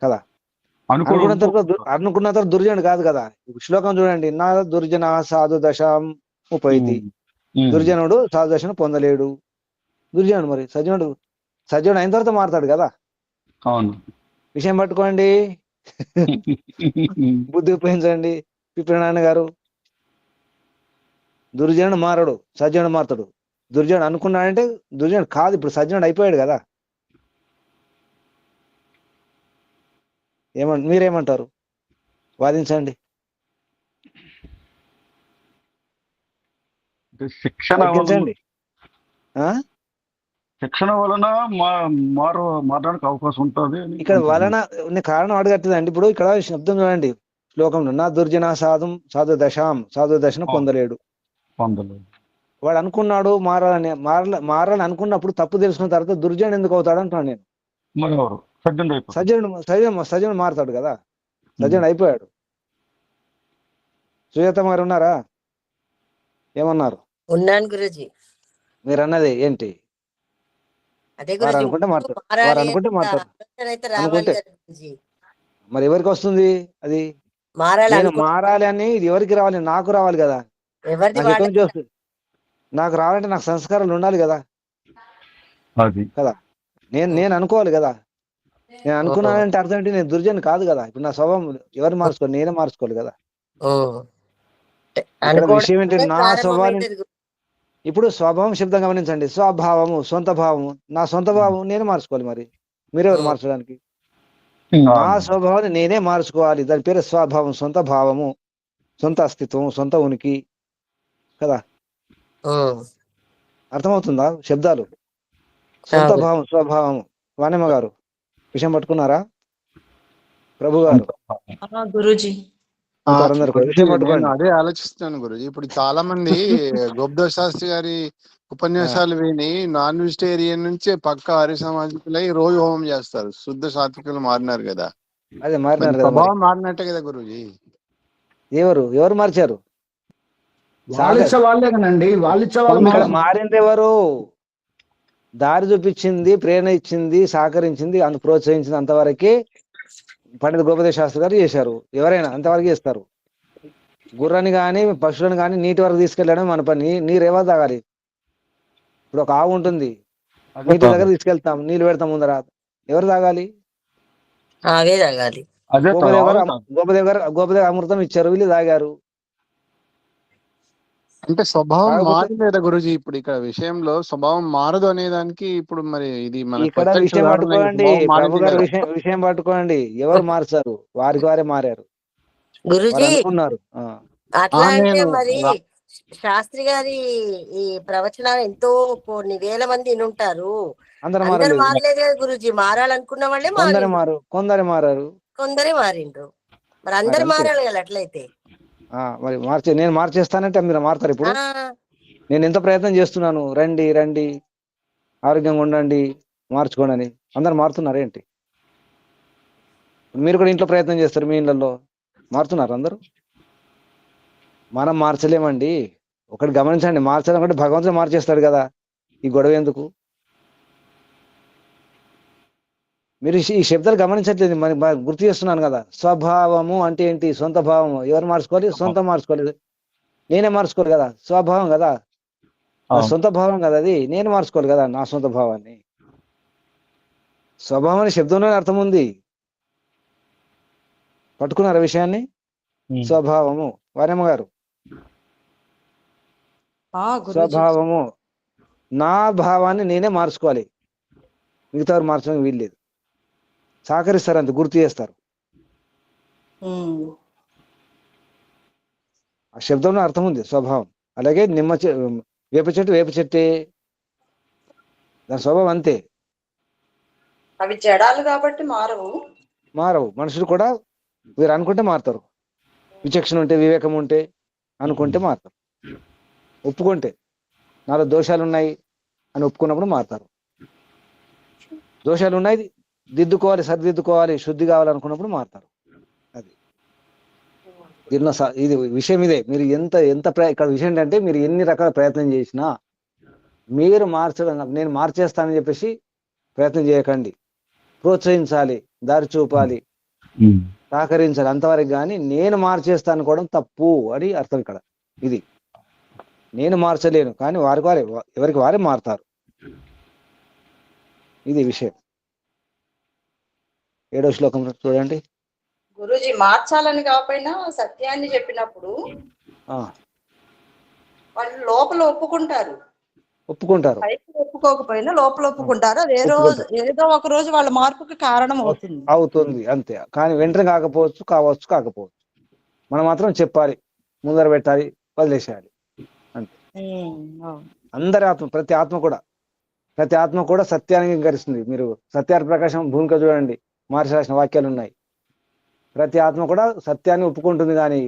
Speaker 1: కదా.
Speaker 2: అనుకున్నంత వరకు అనుకున్నంత వరకు దుర్జనుడు కాదు కదా. ఇప్పుడు శ్లోకం చూడండి, నా దుర్జన సాధు దశం ఉపైతి. దుర్జనుడు సాధు దశను పొందలేడు. దుర్జనుడు మరి సజ్జనుడు అయిన తర్వాత మారుతాడు కదా.
Speaker 7: అవును.
Speaker 2: విషయం పట్టుకోండి, బుద్ధి ఉపయోగించండి. పిప్పినారాయణ గారు, దుర్జనుడు మారడు, సజ్జనుడు మారుతాడు. దుర్జనుడు అనుకున్నాడంటే దుర్జనుడు కాదు, ఇప్పుడు సజ్జనుడు అయిపోయాడు కదా. మీరేమంటారు? వాదించండి.
Speaker 7: శిక్షణ
Speaker 2: ఆ
Speaker 7: శిక్షణ వలన మారడానికి అవకాశం ఉంటుంది.
Speaker 2: ఇక్కడ వలన కారణం అడగట్లేదండి. ఇప్పుడు ఇక్కడ శబ్దం చూడండి, శ్లోకంలో నా దుర్జన సాధు దశను పొందలేడు. వాడు అనుకున్నాడు మారాలని అనుకున్నప్పుడు తప్పు తెలుసుకున్న తర్వాత దుర్జనుడు ఎందుకు అవుతాడు అంటున్నాను నేను. సజ్జనుడు మారుతాడు కదా, సజ్జనుడు అయిపోయాడు. సుజాత గారు ఉన్నారా? ఏమన్నారు?
Speaker 6: ఉన్నాను గురుజీ.
Speaker 2: మీరు అన్నది ఏంటి?
Speaker 6: అదే
Speaker 2: వారు
Speaker 6: గురుజీ,
Speaker 2: అనుకుంటే మారుతారు,
Speaker 6: మారాలి
Speaker 2: వారు అనుకుంటే మారుతారు.
Speaker 6: అయితే రావాలి
Speaker 2: అనుకుంటే
Speaker 6: కదా గురుజీ.
Speaker 2: మరి ఎవరికి వస్తుంది అది?
Speaker 6: మారాలి
Speaker 2: నేను మారాలి అని ఇది ఎవరికి రావాలి? నాకు రావాలి కదా.
Speaker 6: ఎవరిది
Speaker 2: నాకు ఎక్కడి నుంచి వస్తుంది? నాకు రావాలంటే నాకు సంస్కారాలు ఉండాలి కదా. కదా, నేను అనుకోవాలి కదా. నేను అనుకున్నానంటే అర్థం ఏంటి? నేను దుర్జను కాదు కదా. ఇప్పుడు నా స్వభావం ఎవరు మార్చుకోవాలి? నేనే మార్చుకోవాలి కదా. ఇక్కడ విషయం ఏంటి? నా స్వభావం. ఇప్పుడు స్వభావం శబ్దం గమనించండి. స్వభావము, సొంత భావము. నా సొంత భావం నేనే మార్చుకోవాలి. మరి మీరెవరు మార్చడానికి? నా స్వభావాన్ని నేనే మార్చుకోవాలి. దాని పేరు స్వభావం, సొంత భావము, సొంత అస్తిత్వం, సొంత ఉనికి కదా. అర్థమవుతుందా శబ్దాలు? సొంత భావం, స్వభావము. వాణిమ్మ గారు విషయం పట్టుకున్నారా? ప్రభు గారు,
Speaker 5: గురూజీ
Speaker 3: అదే ఆలోచిస్తున్నాను గురుజీ. ఇప్పుడు చాలా మంది గోబ్దోష్ శాస్త్రి గారి ఉపన్యాసాలు విని నాన్ వెజిటేరియన్ నుంచి పక్క ఆర్య సమాజికులై రోజు హోమం చేస్తారు. శుద్ధ సాత్వికులు మారినారు కదా.
Speaker 2: అదే మారినారు కదా.
Speaker 3: స్వభావం మారినట్టే కదా గురుజీ.
Speaker 2: ఎవరు మార్చారు?
Speaker 4: వాళ్ళే కదండి,
Speaker 2: ఇక్కడ మారింది ఎవరు? దారి చూపించింది, ప్రేరణ ఇచ్చింది, సహకరించింది, ప్రోత్సహించింది అంతవరకే పండిత గోపదేశ శాస్త్రి గారు చేశారు. ఎవరైనా అంతవరకు చేస్తారు. గుర్రాన్ని కానీ పశువులను కానీ నీటి వరకు తీసుకెళ్ళడం మన పని. నీరు ఎవరు తాగాలి? ఇప్పుడు ఒక ఆవు ఉంటుంది, నీటి దగ్గర తీసుకెళ్తాం, నీళ్ళు పెడతాం ముందర. ఎవరు తాగాలి? గోపదేవ అమృతం ఇచ్చారు, వీళ్ళు తాగారు.
Speaker 3: అంటే స్వభావం మారలేదా గురుజీ? ఇప్పుడు ఇక్కడ విషయంలో స్వభావం మారదు అనే దానికి ఇప్పుడు మరి ఇది మన
Speaker 2: ఇక్కడ విషయం పట్టుకోండి, ప్రభు గారు విషయం పట్టుకోండి. ఎవరు మార్చారు? వారికి వారే మారారు.
Speaker 6: గురుజీ
Speaker 2: అనుకున్నారు.
Speaker 6: అట్లా అంటే మరి శాస్త్రి గారి ఈ ప్రవచనాలు ఎంతో కొన్ని వేల మంది వినుంటారు. అందరు మారలేదు కదా గురుజీ. మారాలనుకున్న వాళ్ళే
Speaker 2: కొందరు మారారు,
Speaker 6: కొందరే మారిండ్రు. మరి అందరు మారాలి కదా అట్లయితే.
Speaker 2: మరి నేను మార్చేస్తానంటే మీరు మారుతారు. ఇప్పుడు నేను ఎంత ప్రయత్నం చేస్తున్నాను, రండి రండి ఆరోగ్యంగా ఉండండి, మార్చుకోండి అని. అందరు మారుతున్నారేంటి? మీరు కూడా ఇంట్లో ప్రయత్నం చేస్తారు, మీ ఇళ్ళల్లో మారుతున్నారు అందరూ. మనం మార్చలేమండి. ఒకటి గమనించండి, మార్చడం అంటే భగవంతుడు మార్చేస్తాడు కదా. ఈ గొడవ ఎందుకు? మీరు ఈ శబ్దాలు గమనించట్లేదు, మరి గుర్తు చేస్తున్నాను కదా. స్వభావము అంటే ఏంటి? సొంత భావము. ఎవరు మార్చుకోవాలి? సొంతం మార్చుకోలేదు, నేనే మార్చుకోవాలి కదా. స్వభావం కదా, సొంత భావం కదా. అది నేను మార్చుకోవాలి కదా నా సొంత భావాన్ని. స్వభావం అనే శబ్దంలోనే అర్థం ఉంది. పట్టుకున్నారా విషయాన్ని? స్వభావము. వారేమ్మ గారు, స్వభావము, నా భావాన్ని నేనే మార్చుకోవాలి, మిగతా వారు మార్చడానికి వీల్లేదు. సహకరిస్తారు, అంత గుర్తు చేస్తారు. ఆ శబ్దంలో అర్థం ఉంది, స్వభావం. అలాగే వేప చెట్టే, దాని స్వభావం అంతే.
Speaker 5: అవి జడాలు కాబట్టి మారవు.
Speaker 2: మనుషులు కూడా వీరు అనుకుంటే మారుతారు. విచక్షణ ఉంటే, వివేకం ఉంటే అనుకుంటే మారుతారు. ఒప్పుకుంటే నాలో దోషాలు ఉన్నాయి అని ఒప్పుకున్నప్పుడు మారుతారు. దోషాలు ఉన్నాయి, దిద్దుకోవాలి, సరిదిద్దుకోవాలి, శుద్ధి కావాలనుకున్నప్పుడు మారుతారు. అది దీనిలో ఇది విషయం ఇదే. మీరు ఇక్కడ విషయం ఏంటంటే, మీరు ఎన్ని రకాల ప్రయత్నం చేసినా మీరు మార్చడం, నేను మార్చేస్తానని చెప్పేసి ప్రయత్నం చేయకండి. ప్రోత్సహించాలి, దారి చూపాలి. సహకరించాలి అంతవరకు. కానీ నేను మార్చేస్తాను అనుకోవడం తప్పు అని అర్థం ఇక్కడ. ఇది నేను మార్చలేను, కానీ వారికి వారే ఎవరికి వారే మారుతారు. ఇది విషయం. 7వ శ్లోకం చూడండి.
Speaker 5: గురూజీ మార్చాలని కాకపోయినా సత్యాన్ని చెప్పినప్పుడు వాళ్ళు లోపల ఒప్పుకుంటారు, పైకి ఒప్పుకోకపోయినా లోపల ఒప్పుకుంటారు. అది ఏదో ఒక రోజు వాళ్ళ మార్పుకి కారణం అవుతుంది
Speaker 2: అంతే. కానీ వెంటనే కాకపోవచ్చు. మనం మాత్రం చెప్పాలి, ముందర పెట్టాలి, వదిలేసేయాలి అంతే. అందరి ఆత్మ, ప్రతి ఆత్మ కూడా సత్యాన్ని అంగీకరిస్తుంది. మీరు సత్యార్థ ప్రకాశం భూమిక చూడండి, మహర్షి రాసిన వాక్యాలు ఉన్నాయి. ప్రతి ఆత్మ కూడా సత్యాన్ని ఒప్పుకుంటుంది, కానీ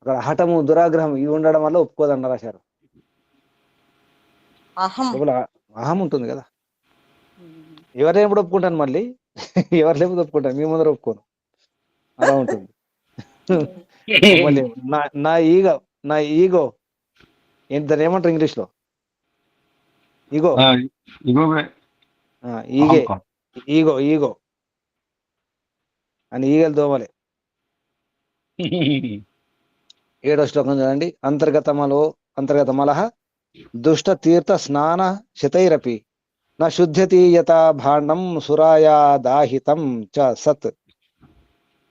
Speaker 2: అక్కడ హఠము, దురాగ్రహం ఇవి ఉండడం వల్ల ఒప్పుకోదని రాశారు. అహం ఉంటుంది కదా. ఎవరైనా కూడా ఒప్పుకుంటాను, మళ్ళీ ఎవరు లేకపోతే ఒప్పుకుంటాను, మీ ముందర ఒప్పుకోను, అలా ఉంటుంది. మళ్ళీ నా ఈగో దాన్ని ఏమంటారు ఇంగ్లీష్ లో? ఈగో అని ఈగలు దోమలే. 7వ శ్లోకం చూడండి. అంతర్గతమలః దుష్ట తీర్థ స్నాన శతైరపి నా శుద్ధ్యతి యథా భాండం సురాయా దాహితం చ సత్.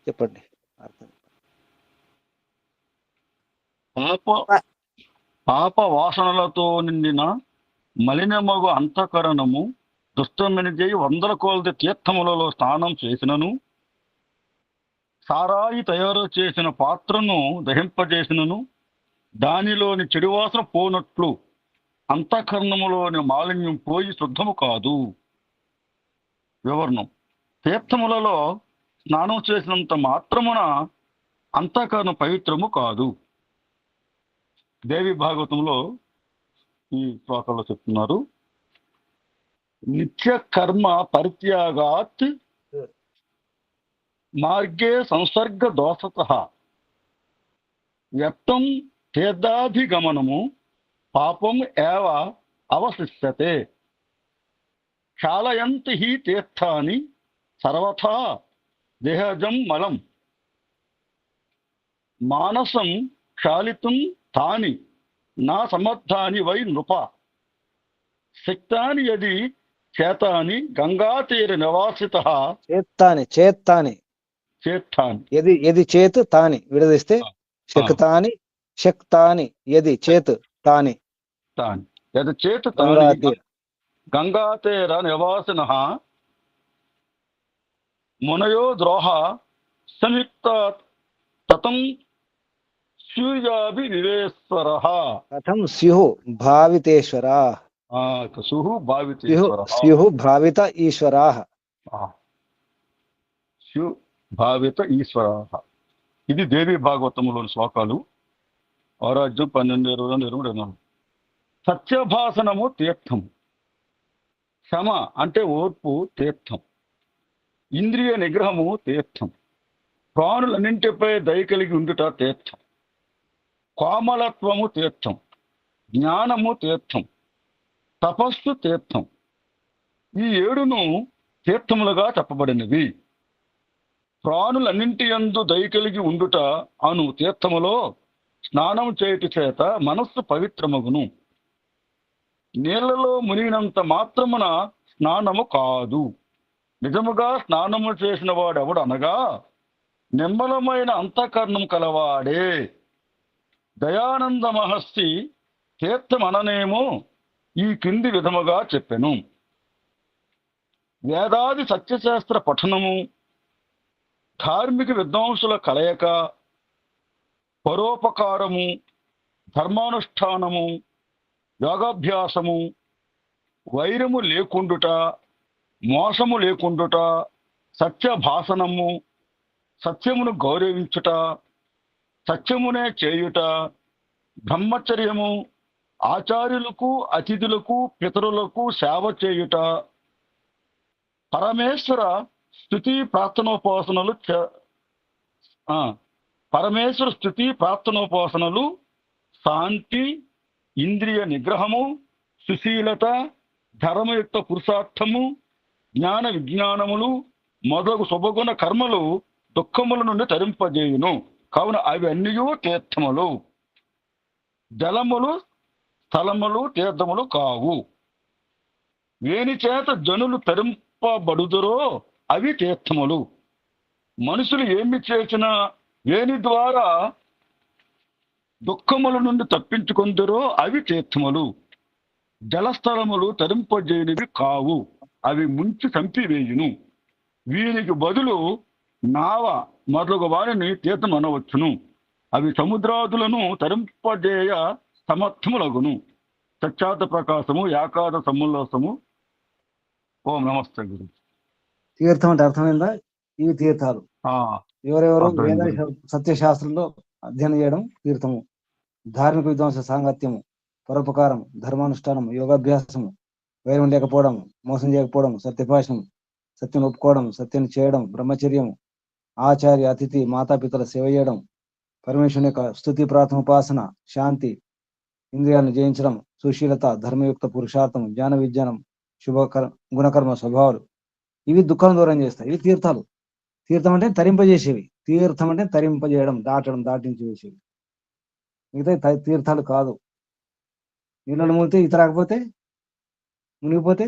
Speaker 2: చెప్పండి అర్థం.
Speaker 7: పాప వాసనలతో నిండిన మలినమగు అంతఃకరణము దుష్టమని చేయి 100 కొలది తీర్థములలో స్నానం చేసినను, సారాయి తయారు చేసిన పాత్రను దహింపజేసినను దానిలోని చెడువాసన పోనట్లు అంతఃకరణములోని మాలిన్యం పోయి శుద్ధము కాదు. వివరణం: తీర్థములలో స్నానం చేసినంత మాత్రమున అంతఃకరణం పవిత్రము కాదు. దేవి భాగవతంలో ఈ శ్లోకంలో చెప్తున్నారు, నిత్య కర్మ పరిత్యాగాత్ మార్గే సంసర్గ దోషతః వ్యక్తం తీర్థాభిగమనము పాపం ఏవ అవశిష్యతే. క్షాళయంతి హి తీర్థాని సర్వథా దేహజం మలం మానసం క్షాళితుం తాని నా సమర్థాని వై నృప శక్తాని యది చేతాని గంగాతీర నివాసితః.
Speaker 2: చేత్తాని యది చేత్ తాని విడదీస్తే శక్తాని యది చేత్ తాని
Speaker 7: యది చేత్ తాని గంగాతీర నివాసినః మునయో ద్రోహ సంయుక్త తతం స్యూయాభినివేశ్వరః.
Speaker 2: కథం స్యుః భావితేశ్వరాః. స్యుః భావిత ఈశ్వరాః.
Speaker 7: భావిత ఈశ్వరాః. ఇది దేవి భాగవతంలోని శ్లోకాలు. 6వ అధ్యాయం 12, 22, 23. సత్యభాసనము తీర్థం, క్షమ అంటే ఓర్పు తీర్థం, ఇంద్రియ నిగ్రహము తీర్థం, ప్రాణులన్నింటిపై దయ కలిగి ఉండుట తీర్థం, కోమలత్వము తీర్థం, జ్ఞానము తీర్థం, తపస్సు తీర్థం. ఈ 7ను తీర్థములుగా చెప్పబడినవి. ప్రాణులన్నింటి యందు దయ కలిగి ఉండుట అను తీర్థములో స్నానం చేయుట చేత మనస్సు పవిత్రమగును. నీళ్లలో మునిగినంత మాత్రమున స్నానము కాదు. నిజముగా స్నానము చేసిన వాడెవడు అనగా నిర్మలమైన అంతఃకరణం కలవాడే. దయానంద మహర్షి తీర్థమననేమో ఈ కింది విధముగా చెప్పెను. వేదాది సత్యశాస్త్ర పఠనము, ధార్మిక విద్వాంసుల కలయిక, పరోపకారము, ధర్మానుష్ఠానము, యోగాభ్యాసము, వైరము లేకుండుట, మోసము లేకుండుట, సత్యభాసనము, సత్యమును గౌరవించుట, సత్యమునే చేయుట, బ్రహ్మచర్యము, ఆచార్యులకు అతిథులకు పితరులకు సేవ చేయుట, పరమేశ్వర స్తుతి ప్రార్థనోపాసనలు, శాంతి, ఇంద్రియ నిగ్రహము, సుశీలత, ధర్మయుక్త పురుషార్థము, జ్ఞాన విజ్ఞానములు మొదలగు శుభగుణ కర్మలు దుఃఖముల నుండి తరింపజేయును. కావున అవి అన్నీ తీర్థములు. జలములు స్థలములు తీర్థములు కావు. వేని చేత జనులు తరింపబడుదురో అవి తీర్థములు. మనుషులు ఏమి చేసినా వేని ద్వారా దుఃఖముల నుండి తప్పించుకుందరో అవి తీర్థములు. జలస్థలములు తరింపజేయనివి కావు, అవి ముంచి చంపివేయును. వీనికి బదులు నావ మొదలగు వారిని తీర్థం అనవచ్చును. అవి సముద్రాదులను తరింపజేయ సమర్థములగును. సత్యాత ప్రకాశము ఏకాద సముల్లాసము. ఓం నమస్తే గురు.
Speaker 2: తీర్థం అంటే అర్థమైందా? ఇవి తీర్థాలు. ఎవరెవరు వేద సత్యశాస్త్రంలో అధ్యయనం చేయడం తీర్థము. ధార్మిక విధ్వంస సాంగత్యము, పరోపకారం, ధర్మానుష్ఠానం, యోగాభ్యాసము, వైరం లేకపోవడం, మోసం చేయకపోవడం, సత్యభాషణం, సత్యం ఒప్పుకోవడం, సత్యం చేయడం, బ్రహ్మచర్యము, ఆచార్య అతిథి మాతాపితల సేవ చేయడం, పరమేశ్వరుని యొక్క స్తుతి ప్రార్థన ఉపాసన, శాంతి, ఇంద్రియాలను జయించడం, సుశీలత, ధర్మయుక్త పురుషార్థం, జ్ఞాన విజ్ఞానం, గుణకర్మ స్వభావాలు, ఇవి దుఃఖం దూరం చేస్తాయి. ఇవి తీర్థాలు. తీర్థం అంటే తరింపజేసేవి. తీర్థం అంటే తరింపజేయడం, దాటడం, దాటించి వేసేవి. మిగతా తీర్థాలు కాదు. నీళ్ళలో మునిగితే ఈత రాకపోతే, మునిగిపోతే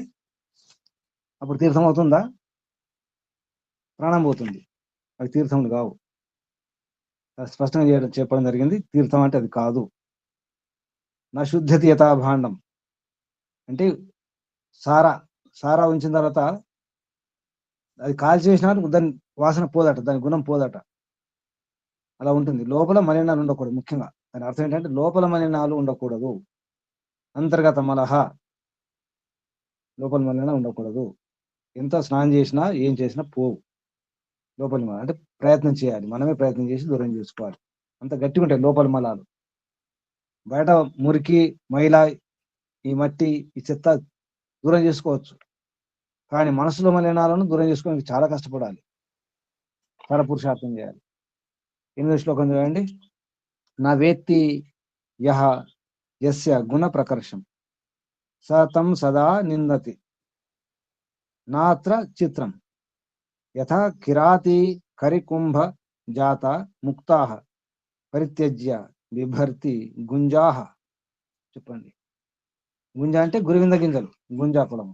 Speaker 2: అప్పుడు తీర్థం అవుతుందా? ప్రాణం పోతుంది. అవి తీర్థములు కావు. స్పష్టంగా చెప్పడం జరిగింది. తీర్థం అంటే అది కాదు. నా శుద్ధతి యథాభాండం అంటే సారా ఉంచిన తర్వాత అది కాల్చి వేసినా దాని వాసన పోదట, దాని గుణం పోదట. అలా ఉంటుంది. లోపల మలినాలు ఉండకూడదు. ముఖ్యంగా దాని అర్థం ఏంటంటే లోపల మలినాలు ఉండకూడదు. అంతర్గత మలహ, లోపల మలినాలు ఉండకూడదు. ఎంత స్నానం చేసినా ఏం చేసినా పోవు లోపల మల. అంటే ప్రయత్నం చేయాలి, మనమే ప్రయత్నం చేసి దూరం చేసుకోవాలి. అంత గట్టిగా ఉంటాయి లోపల మలాలు. బయట మురికి, మైల, ఈ మట్టి, ఈ చెత్త దూరం చేసుకోవచ్చు. కానీ మనసులో మలినాలను దూరం చేసుకోవడానికి చాలా కష్టపడాలి, చాలా పురుషార్థం చేయాలి. 8వ శ్లోకం చూడండి. నా వేత్తి యహ యస్య గుణ ప్రకర్షం సతం సదా నిందతి నాత్ర చిత్రం యథా కిరాతి కరికుంభ జాత ముక్తాః పరిత్యజ్య బిభర్తి గుంజాః. చెప్పండి. గుంజ అంటే గురువింద గింజలు, గుంజా పొలము.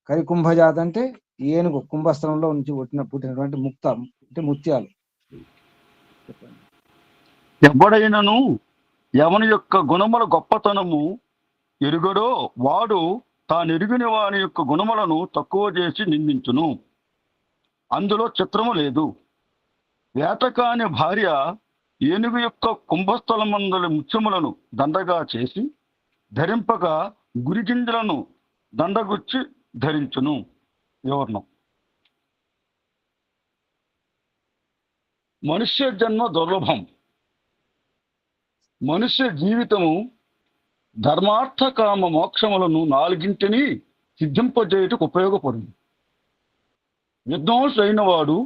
Speaker 2: కరికుంభజాత అంటే ఏనుగు కుంభస్థలంలో నుంచి పుట్టినటువంటి ముక్త అంటే ముత్యాలు. చెప్పండి.
Speaker 7: ఎవడైనను ఎవని యొక్క గుణముల గొప్పతనము ఎరుగడో వాడు తానెరిగిన వాని యొక్క గుణములను తక్కువ చేసి నిందించును. అందులో చిత్రము లేదు. వేటకాని భార్య ఏనుగు యొక్క కుంభస్థలమందలి ముత్యములను దండగా చేసి ధరింపక గురిగింజలను దండగుచ్చి ధరించును. వివరణం. మనుష్య జన్మ దుర్లభం. మనుష్య జీవితము ధర్మార్థ కామ మోక్షములను 4గింటిని సిద్ధింపజేయుటకు ఉపయోగపడింది. విద్వాంసులైన వాడు,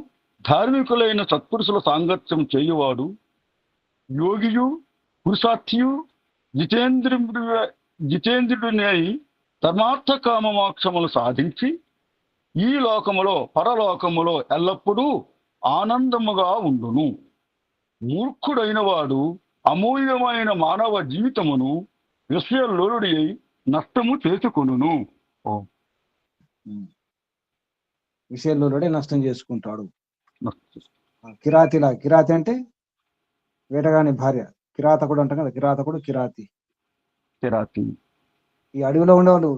Speaker 7: ధార్మికులైన సత్పురుషుల సాంగత్యం చేయువాడు, యోగియు పురుషార్థియు జితేంద్రుడినై ధర్మార్థ కామ మోక్షములు సాధించి ఈ లోకములో పరలోకములో ఎల్లప్పుడూ ఆనందముగా ఉండును. మూర్ఖుడైన వాడు అమూల్యమైన మానవ జీవితమును విషయలోలుడి అయి నష్టము చేసుకొనును.
Speaker 2: విషయంలోనే నష్టం చేసుకుంటాడు. కిరాతి అంటే వేటగాని భార్య. కిరాతకుడు అంటాం కదా, కిరాతకుడు, కిరాతి. ఈ అడవిలో ఉండేవాళ్ళు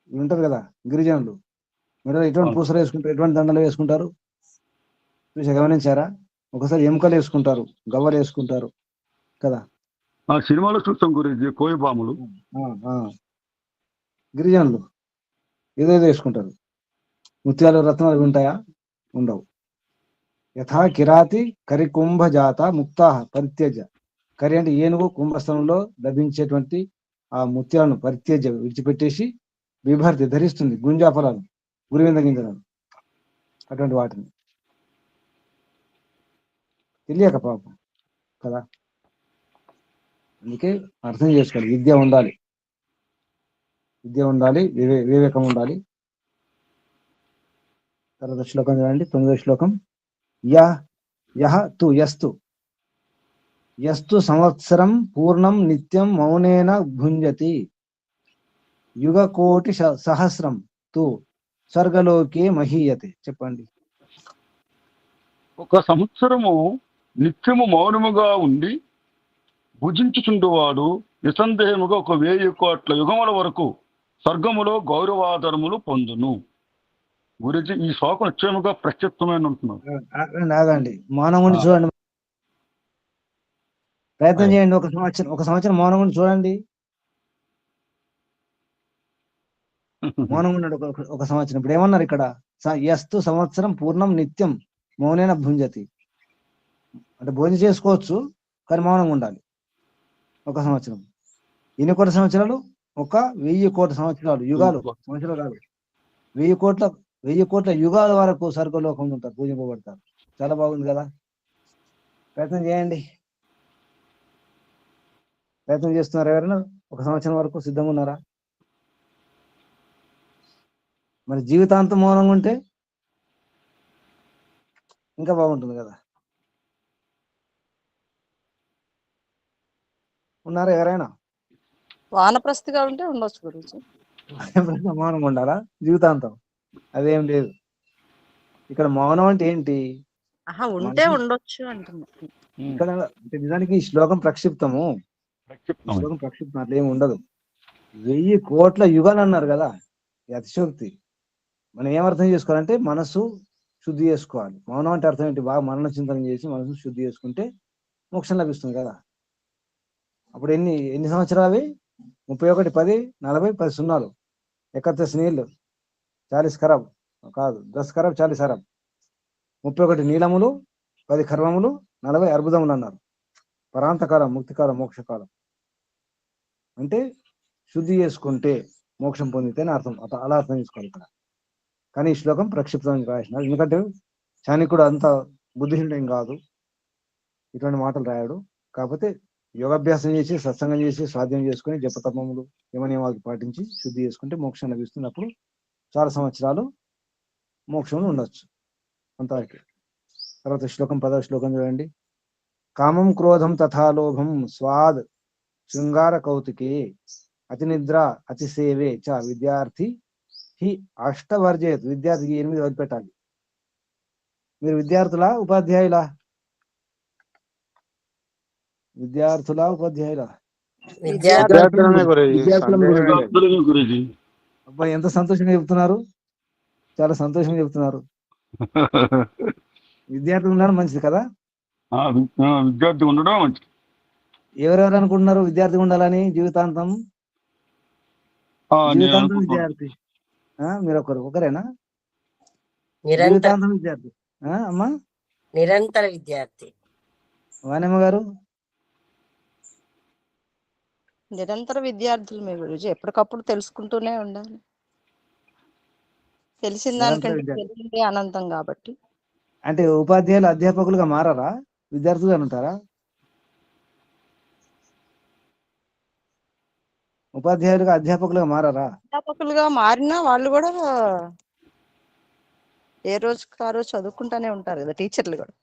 Speaker 2: ఉంటారు కదా, గిరిజనులు, మీరు ఎటువంటి పూసలు వేసుకుంటారు, ఎటువంటి దండలు వేసుకుంటారు చూసి గమనించారా? ఒకసారి ఎముకలు వేసుకుంటారు, గవ్వలు వేసుకుంటారు కదా.
Speaker 7: సినిమాలో చూస్తాం గురించి. కోయబాములు,
Speaker 2: గిరిజనులు ఏదేదో వేసుకుంటారు. ముత్యాలు, రత్నాలు ఉంటాయా? ఉండవు. యథా కిరాతి కరికుంభ జాత ముక్తా పరిత్యజ. కరి అంటే ఏనుగు కుంభస్థలంలో లభించేటువంటి ఆ ముత్యాలను పరిత్యజ విడిచిపెట్టేసి బిభర్తి ధరిస్తుంది గుంజా ఫలాలు, గురివింద గింజలను, అటువంటి వాటిని తెలియక పాపం కదా. అందుకే అర్థం చేసుకోవాలి. విద్య ఉండాలి, వివేకం ఉండాలి. తర్వాత శ్లోకం చూడండి. 9వ శ్లోకం. యస్తు సంవత్సరం పూర్ణం నిత్యం మౌనేన భుంజతి యుగకోటి సహస్రం తు స్వర్గలోకే మహీయతే. చెప్పండి.
Speaker 7: ఒక సంవత్సరము నిత్యము మౌనముగా ఉండి భుజించుచుండువాడు నిస్సందేహముగా 1000 కోట్ల యుగముల వరకు స్వర్గములో గౌరవాదరములు పొందును. గురించి ఈ శ్లోకం నిశ్చయముగా ప్రత్యక్షమైన ఉంటున్నారు.
Speaker 2: ఆగండి, మౌనం ఉండి చూడండి, ప్రయత్నం చేయండి. ఒక సంవత్సరం మౌనం ఉండి చూడండి. మౌనం ఉన్నాడు ఒక సంవత్సరం. ఇప్పుడు ఏమన్నారు ఇక్కడ? యస్తు సంవత్సరం పూర్ణం నిత్యం మౌనేన భుంజతి. అంటే భోజనం చేసుకోవచ్చు కానీ మౌనంగా ఉండాలి ఒక సంవత్సరం. ఎన్ని కోట్ల సంవత్సరాలు? 1000 కోట్ల సంవత్సరాలు. యుగాలు, సంవత్సరాలు కాదు. 1000 కోట్ల యుగాల వరకు స్వర్గలోకం ఉంటారు, పూజింపబడతారు. చాలా బాగుంది కదా. ప్రయత్నం చేయండి. ప్రయత్నం చేస్తున్నారు ఎవరైనా? ఒక సంవత్సరం వరకు సిద్ధంగా ఉన్నారా? మరి జీవితాంతం మౌనంగా ఉంటే ఇంకా బాగుంటుంది కదా. ఉన్నారా ఎవరైనా?
Speaker 5: వానప్రస్థిగా ఉంటే ఉండొచ్చు గురించి.
Speaker 2: మౌనంగా ఉండాలా జీవితాంతం? అదేం లేదు. ఇక్కడ మౌనం అంటే ఏంటి?
Speaker 5: ఉంటే ఉండొచ్చు అంటున్నా.
Speaker 2: ఇక్కడ నిజానికి ఈ శ్లోకం ప్రక్షిప్తము. శ్లోకం ప్రక్షిప్తం అట్లా ఏమి ఉండదు. 1000 కోట్ల యుగాలు అన్నారు కదా, అతిశోక్తి. మనం ఏమర్థం చేసుకోవాలంటే మనసు శుద్ధి చేసుకోవాలి. మౌనం అంటే అర్థం ఏంటి? బాగా మనన చింతన చేసి మనసు శుద్ధి చేసుకుంటే మోక్షం లభిస్తుంది కదా. అప్పుడు ఎన్ని సంవత్సరాలు అవి? 31, 10, 40, 10 సున్నాలు. 31 నీళ్లు 40 ఖరాబ్ కాదు, 10 ఖరాబ్ 40 ఖరాబ్. 31 నీలములు, 10 కర్మములు, 40 అర్బుదములు అన్నారు. పరాంతకాలం, ముక్తికాలం, మోక్షకాలం. అంటే శుద్ధి చేసుకుంటే మోక్షం పొందితే అని అర్థం. అలా అర్థం చేసుకోవాలి ఇక్కడ. కానీ ఈ శ్లోకం ప్రక్షిప్తం రాసినారు. ఎందుకంటే చాణక్యుడు అంత బుద్ధిహీనుడు ఏం కాదు, ఇటువంటి మాటలు రాయాడు. కాకపోతే యోగాభ్యాసం చేసి, సత్సంగం చేసి, స్వాధ్యాయం చేసుకుని, జపతపములు యమనియమాలు పాటించి శుద్ధి చేసుకుంటే మోక్షం లభిస్తుంది. అప్పుడు చాలా సంవత్సరాలు మోక్షంలో ఉండొచ్చు అంతవరకు. తర్వాత శ్లోకం 10వ శ్లోకం చూడండి. కామం క్రోధం తథా లోభం స్వాద్ శృంగార కౌతుకే అతి నిద్ర అతి సేవే చ విద్యార్థి హి అష్టవర్జయత్. విద్యార్థికి 8 వదిలిపెట్టాలి. మీరు విద్యార్థులా ఉపాధ్యాయులా? విద్యార్థులా ఉపాధ్యాయులా? అబ్బాయి ఎంత సంతోషంగా చెప్తున్నారు, చాలా సంతోషంగా చెప్తున్నారు. విద్యార్థి ఉండడం మంచిది కదా.
Speaker 7: విద్యార్థి ఉండడం మంచిది.
Speaker 2: ఎవరెవరు అనుకుంటున్నారు విద్యార్థి ఉండాలని? జీవితాంతం విద్యార్థి. మీరు ఒకరేనా జీవితాంతం విద్యార్థి? అమ్మా
Speaker 6: నిరంతర విద్యార్థి.
Speaker 2: వాణిమ్మ గారు?
Speaker 5: నిరంతర విద్యార్థులు మీ గురించి. ఎప్పటికప్పుడు తెలుసుకుంటూనే ఉండాలి. తెలిసిన దానికంటే తెలియదే అనంతం కాబట్టి.
Speaker 2: అంటే ఉపాధ్యాయులు అధ్యాపకులుగా మారారా? విద్యార్థులుగా ఉంటారా? ఉపాధ్యాయులుగా అధ్యాపకులుగా మారారా?
Speaker 5: అధ్యాపకులుగా మారినా వాళ్ళు కూడా ఏ రోజుకి ఆ రోజు చదువుకుంటానే ఉంటారు కదా, టీచర్లు కూడా.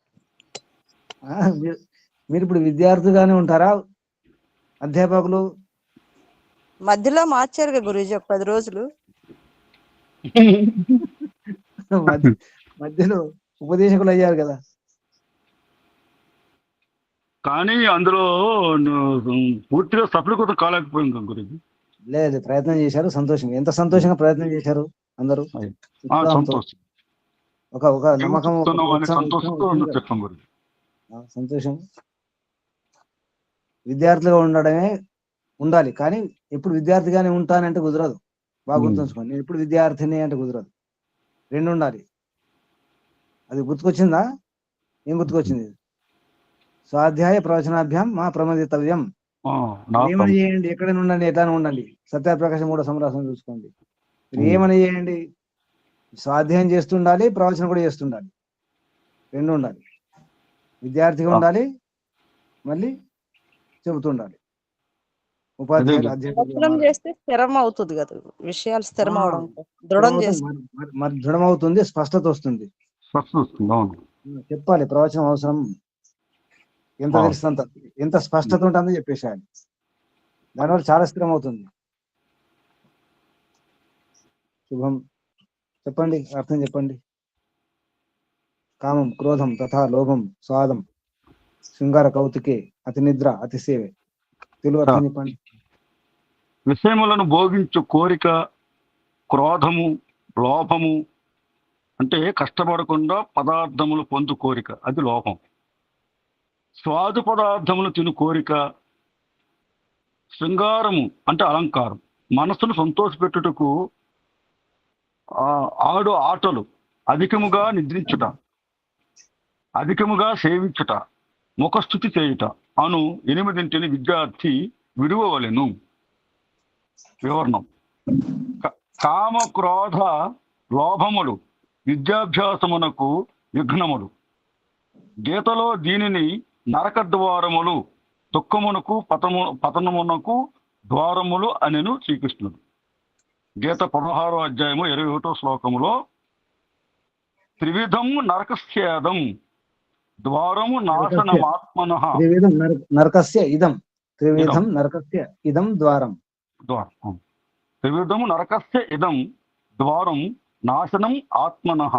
Speaker 2: మీరు ఇప్పుడు విద్యార్థిగానే ఉంటారా? అధ్యాపకులు
Speaker 5: మధ్యలో మార్చారు కదా గురూజీ, ఒక 10 రోజులు
Speaker 2: మధ్యలో ఉపదేశకులు అయ్యారు కదా.
Speaker 7: కానీ అందులో పూర్తిగా సఫలీకృతం కాలేకపోయింది గురించి.
Speaker 2: లేదు, ప్రయత్నం చేశారు. సంతోషం. ఎంత సంతోషంగా ప్రయత్నం చేశారు అందరూ. ఒక నమ్మకం, సంతోషం. విద్యార్థులుగా ఉండడమే ఉండాలి. కానీ ఎప్పుడు విద్యార్థిగానే ఉంటానంటే కుదరదు. బాగా గుర్తుంచుకోండి. నేను ఎప్పుడు విద్యార్థిని అంటే కుదరదు. 2 ఉండాలి. అది గుర్తుకొచ్చిందా? ఏం గుర్తుకొచ్చింది? స్వాధ్యాయ ప్రవచనాభ్యాం మా ప్రమదితవ్యం. ఏమని చేయండి, ఎక్కడైనా ఉండండి, ఎట్లానే ఉండండి. సత్యప్రకాశం కూడా సమరాసం చూసుకోండి. మీరు ఏమని చేయండి, స్వాధ్యాయం చేస్తుండాలి, ప్రవచనం కూడా చేస్తుండాలి. 2 ఉండాలి. విద్యార్థిగా ఉండాలి, మళ్ళీ చెబుతుండాలి. ఉపాధ్యాయులు
Speaker 5: అధ్యాపకులు చేస్తే స్థిరం అవుతుంది కదా, విషయాలు స్థిరం అవడం, దృఢం చేస్తుంది.
Speaker 2: మరి దృఢం అవుతుంది, స్పష్టత వస్తుంది. చెప్పాలి, ప్రవచనం అవసరం. ఎంత
Speaker 7: ఆ.
Speaker 2: తెలిసినంత, ఎంత స్పష్టత ఉంటుందో చెప్పేసేయాలి. దానివల్ల చాలా స్థిరం అవుతుంది. శుభం. చెప్పండి, అర్థం చెప్పండి. కామం, క్రోధం, తథా లోభం, స్వాదం, శృంగార కౌతుకే, అతి నిద్ర, అతి సేవే. తెలుగు అర్థం చెప్పండి.
Speaker 7: విషయములను భోగించు కోరిక, క్రోధము, లోభము అంటే కష్టపడకుండా పదార్థములు పొందు కోరిక, అది లోభం. స్వాదు పదార్థములు తిను కోరిక, శృంగారము అంటే అలంకారం, మనసును సంతోషపెట్టుటకు ఆడు ఆటలు, అధికముగా నిద్రించుట, అధికముగా సేవించుట, ముఖస్థుతి చేయుట అను 8 విద్యార్థి విడువవలెను. వివరణం. కామ క్రోధ లోభములు విద్యాభ్యాసమునకు విఘ్నములు. గీతలో దీనిని నరక ద్వారములు, దుఃఖమునకు పతనమునకు ద్వారములు అనెను శ్రీకృష్ణుడు. గీత 16వ అధ్యాయము 21వ శ్లోకములో త్రివిధం నరకస్యేదం ద్వారము నాశనమాత్మనః.
Speaker 2: నరకస్య ఇదం, త్రివిధం నరకస్య ఇదం ద్వారం.
Speaker 7: త్రివిధము నరకస్య ఇదం ద్వారం నాశనం ఆత్మనః.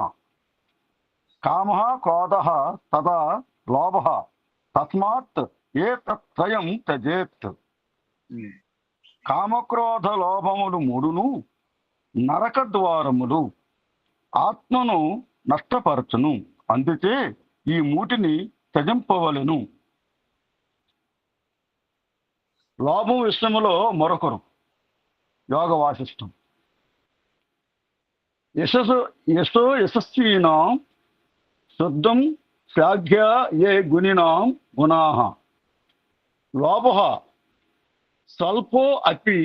Speaker 7: కామః క్రోధః తదా లోభః తస్మాత్ ఏతత్త్రయం త్యజేత్. కామక్రోధ లోభములు 3 నరక ద్వారములు, ఆత్మను నష్టపరచును. అందుకే ఈ 3 త్యజింపవలెను. లోభం విషయములో మరొకరు యోగ వాసిష్టం. యశస్వీనాం శుద్ధం శ్లాఘ్య ఏ గుణినాం గుణాః. లోభః స్వల్పో అపి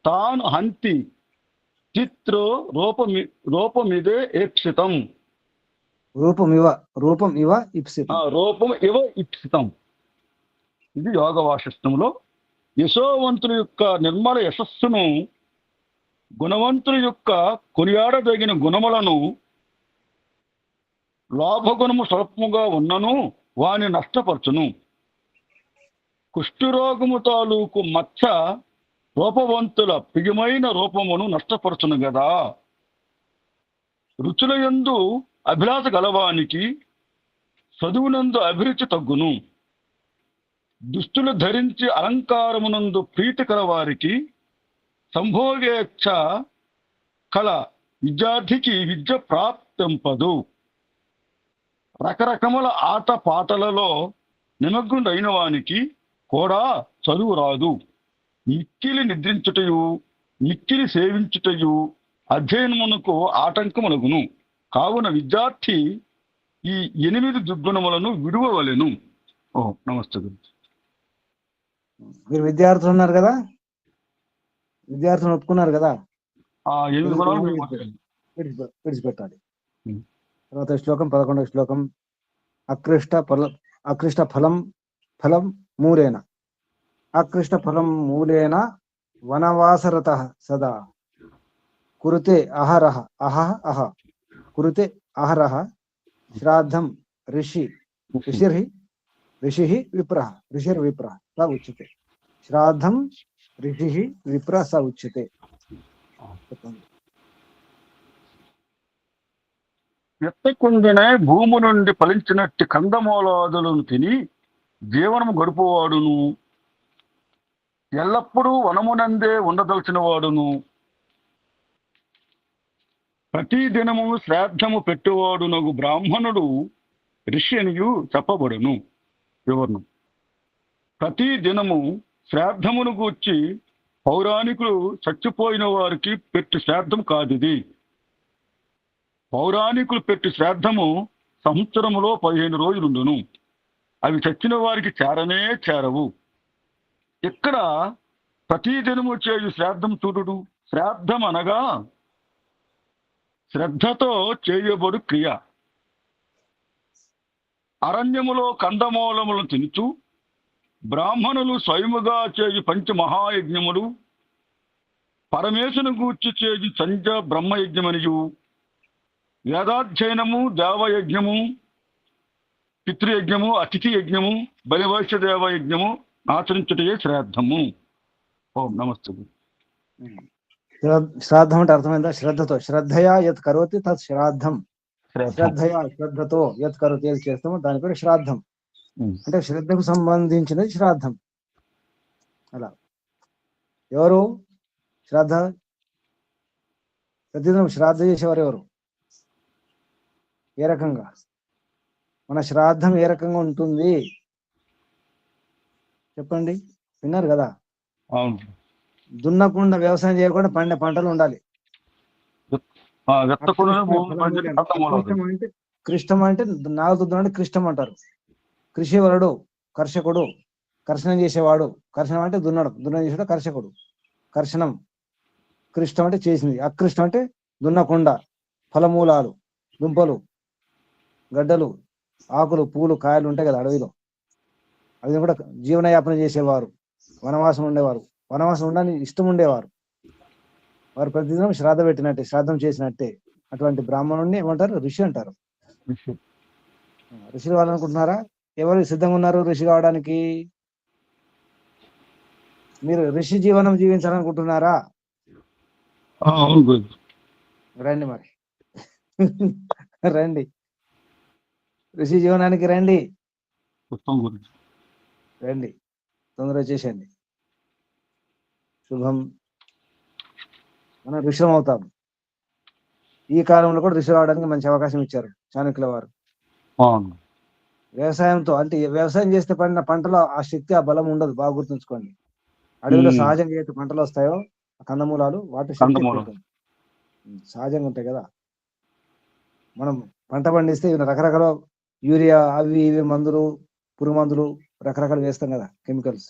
Speaker 7: తాన్ హంతి చిత్రో రూపమిదే ఈప్సితం.
Speaker 2: రూపం ఇవ ఇప్సితం.
Speaker 7: రూపం ఇవ ఇప్సితం. ఇది యోగ వాసిష్టంలో యశోవంతుల యొక్క నిర్మల యశస్సును, గుణవంతుల యొక్క కొనియాడదగిన గుణములను, లోభగుణము స్వల్పముగా ఉన్నను వాని నష్టపరచును. కుష్ఠరోగము తాలూకు మచ్చ రూపవంతుల ప్రియమైన రూపమును నష్టపరచును గదా. రుచుల యందు అభిలాష గలవానికి చదువునందు అభిరుచి తగ్గును. దుస్తులు ధరించి అలంకారమునందు ప్రీతి కలవారికి సంభోగేచ్ఛ కల విద్యార్థికి విద్య ప్రాప్తింపదు. రకరకముల ఆట పాటలలో నిమగ్నుడైన వానికి కూడా చదువు రాదు. మిక్కిలి నిద్రించుటయు, మిక్కిలి సేవించుటయు అధ్యయనమునకు ఆటంకములగును. కావున విద్యార్థి ఈ 8 దుర్గుణములను విడువవలెను. నమస్తే.
Speaker 2: మీరు విద్యార్థులు ఉన్నారు కదా, విద్యార్థులు ఒప్పుకున్నారు కదా,
Speaker 7: 8 గుణాలు
Speaker 2: విడిచిపెట్టాలి. తర్వాత శ్లోకం 11వ శ్లోకం. అకృష్ట ఫలం మూలేన, అకృష్ట ఫలం మూలేన వనవాసరతః సదా కురుతే అహరః కురుతే అహరః శ్రాద్ధం ఋషిః విప్రః స ఉచ్యతే. శ్రాద్ధం ఋషిః విప్రః స ఉచ్యతే.
Speaker 7: ఎత్తకుండినే భూమి నుండి ఫలించినట్టు కందమూలాదులను తిని జీవనము గడుపువాడును, ఎల్లప్పుడూ వనమునందే ఉండదలచిన వాడును, ప్రతి దినము శ్రాద్ధము పెట్టువాడునగు బ్రాహ్మణుడు ఋషి అనియు చెప్పబడును. వివరణం. ప్రతి దినము శ్రాద్ధమును గూర్చి పౌరాణికులు చచ్చిపోయిన వారికి పెట్టి శ్రాద్ధం కాదిది. పౌరాణికులు పెట్టి శ్రాద్ధము సంవత్సరములో 15 రోజులుండును. అవి చచ్చిన వారికి చేరవు. ఇక్కడ ప్రతి దినము చేయు శ్రాద్ధం చూడుడు. శ్రాద్ధం అనగా శ్రద్ధతో చేయబడు క్రియ. అరణ్యములో కందమూలములను తినుచు బ్రాహ్మణులు స్వయముగా చేయు పంచమహాయజ్ఞములు, పరమేశుని గూర్చి చేయు సంజ బ్రహ్మయజ్ఞమనియు, వేదాధ్యయనము దేవయజ్ఞము, పితృయజ్ఞము, అతిథి యజ్ఞము, బలివైశ్య దేవ యజ్ఞము ఆచరించుటే శ్రాద్ధము. ఓం నమస్తే.
Speaker 2: శ్రాద్ధం అంటే అర్థమైందా? శ్రద్ధతో, శ్రద్ధయా యత్ కరోతి తత్ శ్రాద్ధం. శ్రద్ధయా, శ్రద్ధతో యత్ కరోతి, ఏది చేస్తామో దాని పేరు శ్రాద్ధం. అంటే శ్రద్ధకు సంబంధించినది శ్రాద్ధం. అలా ఎవరు శ్రద్ధ ప్రతిదినం శ్రాద్ధ చేసేవారు ఎవరు? ఏ రకంగా మన శ్రాద్ధం ఏ రకంగా ఉంటుంది చెప్పండి? విన్నారు కదా?
Speaker 7: అవును.
Speaker 2: దున్నకుండా వ్యవసాయం చేయకుండా పండే పంటలు ఉండాలి. కృష్టం అంటే నాగదుద్దం అంటే కృష్టం అంటారు. కృషివరుడు, కర్షకుడు, కర్షణం చేసేవాడు. కర్షణం అంటే దున్నడం, దున్నం చేసేవాడు కర్షకుడు. కర్షణం. కృష్టం అంటే చేసింది. అకృష్టం అంటే దున్నకుండా. ఫలమూలాలు, దుంపలు, గడ్డలు, ఆకులు, పూలు, కాయలు ఉంటాయి కదా అడవిలో, అవి కూడా జీవనయాపన చేసేవారు. వనవాసం ఉండేవారు. వనవాసం ఉండని ఇష్టం ఉండేవారు. వారు ప్రతిదినం శ్రాద్ధ పెట్టినట్టే, శ్రాద్ధం చేసినట్టే. అటువంటి బ్రాహ్మణుడిని ఏమంటారు? ఋషి అంటారు. ఋషులు వాళ్ళనుకుంటున్నారా? ఎవరు సిద్ధంగా ఉన్నారు ఋషి కావడానికి? మీరు ఋషి జీవనం జీవించాలనుకుంటున్నారా? రండి మరి రండి, ఋషి జీవనానికి రండి. రండి, తొందరగా చేసేయండి. శుభం. మనం ఋషులం అవుతాం. ఈ కాలంలో కూడా ఋషి అవడానికి మంచి అవకాశం ఇచ్చారు చాణక్యుల వారు. వ్యవసాయంతో అంటే వ్యవసాయం చేస్తే పడిన పంటలో ఆ శక్తి, ఆ బలం ఉండదు. బాగా గుర్తుంచుకోండి. అడవిలో సహజంగా ఏదైతే పంటలు వస్తాయో కందమూలాలు, వాటి శక్తి ఉంటుంది. సహజంగా ఉంటాయి కదా. మనం పంట పండిస్తే రకరకాల యూరియా, అవి ఇవి మందులు, పురుగు మందులు రకరకాలు వేస్తాం కదా, కెమికల్స్.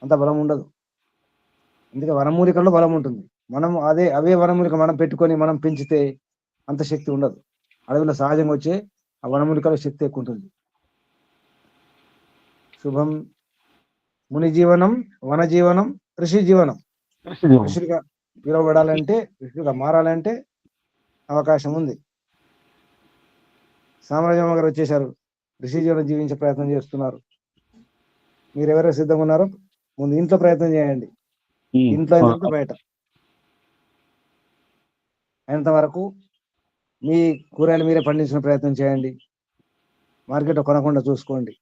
Speaker 2: అంత బలం ఉండదు. అందుకే వనమూలికల్లో బలం ఉంటుంది. మనం అవే వనమూలిక మనం పెట్టుకొని మనం పెంచితే అంత శక్తి ఉండదు. అడవిలో సహజంగా వచ్చే ఆ వనమూలికల శక్తి ఎక్కువ ఉంటుంది. శుభం. ముని జీవనం, వన జీవనం, ఋషి జీవనం. ఋషులుగా పిలువబడాలంటే, ఋషులుగా మారాలంటే అవకాశం ఉంది. సామ్రాజ్యం గారు వచ్చేసారు, ఋషి జీవనం జీవించే ప్రయత్నం చేస్తున్నారు. మీరు ఎవరైనా సిద్ధంగా ఉన్నారో ముందు ఇంట్లో ప్రయత్నం చేయండి. ఇంట్లో అయినంత బయట అయినంత వరకు మీ కూరగాయలు మీరే పండించిన ప్రయత్నం చేయండి. మార్కెట్ కొనకుండా చూసుకోండి.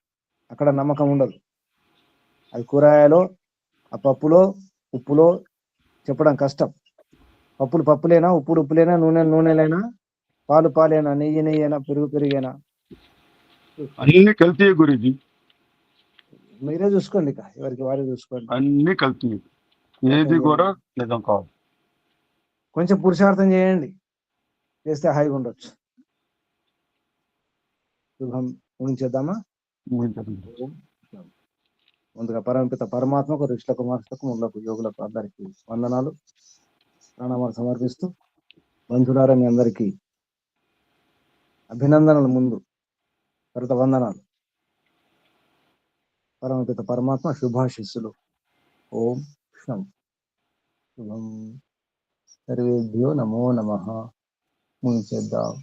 Speaker 2: అక్కడ నమ్మకం ఉండదు. అది కూరగాయలో, ఆ పప్పులో, ఉప్పులో చెప్పడం కష్టం. పప్పులు పప్పులేనా, ఉప్పులు ఉప్పులేనా, నూనె నూనెలైనా, పాలు పాలేనా, నెయ్యి నెయ్యేనా, పెరుగు పెరిగేనా,
Speaker 7: అన్ని కల్తీ గురించి
Speaker 2: మీరే చూసుకోండి. ఇక ఎవరికి వారే చూసుకోండి.
Speaker 7: అన్ని కల్తీ, ఏది కూడా నిజం కాదు.
Speaker 2: కొంచెం పురుషార్థం చేయండి, చేస్తే హాయిగా ఉండొచ్చు. శుభం. ఊహించేద్దామా? ముందుగా పరమపిత పరమాత్మకు, ఋషులకు, మహర్షులకు, మునులకు, యోగులకు అందరికీ వందనాలు, ప్రణామాలు సమర్పిస్తూ, బంధువులారా మీ అందరికీ అభినందనలు, ముందు తర్వాత వందనాలు. పరమపిత పరమాత్మ శుభాశిస్సులు. ఓం శం. శుభం. సర్వేభ్యో నమో నమః. ముగించేద్దాం.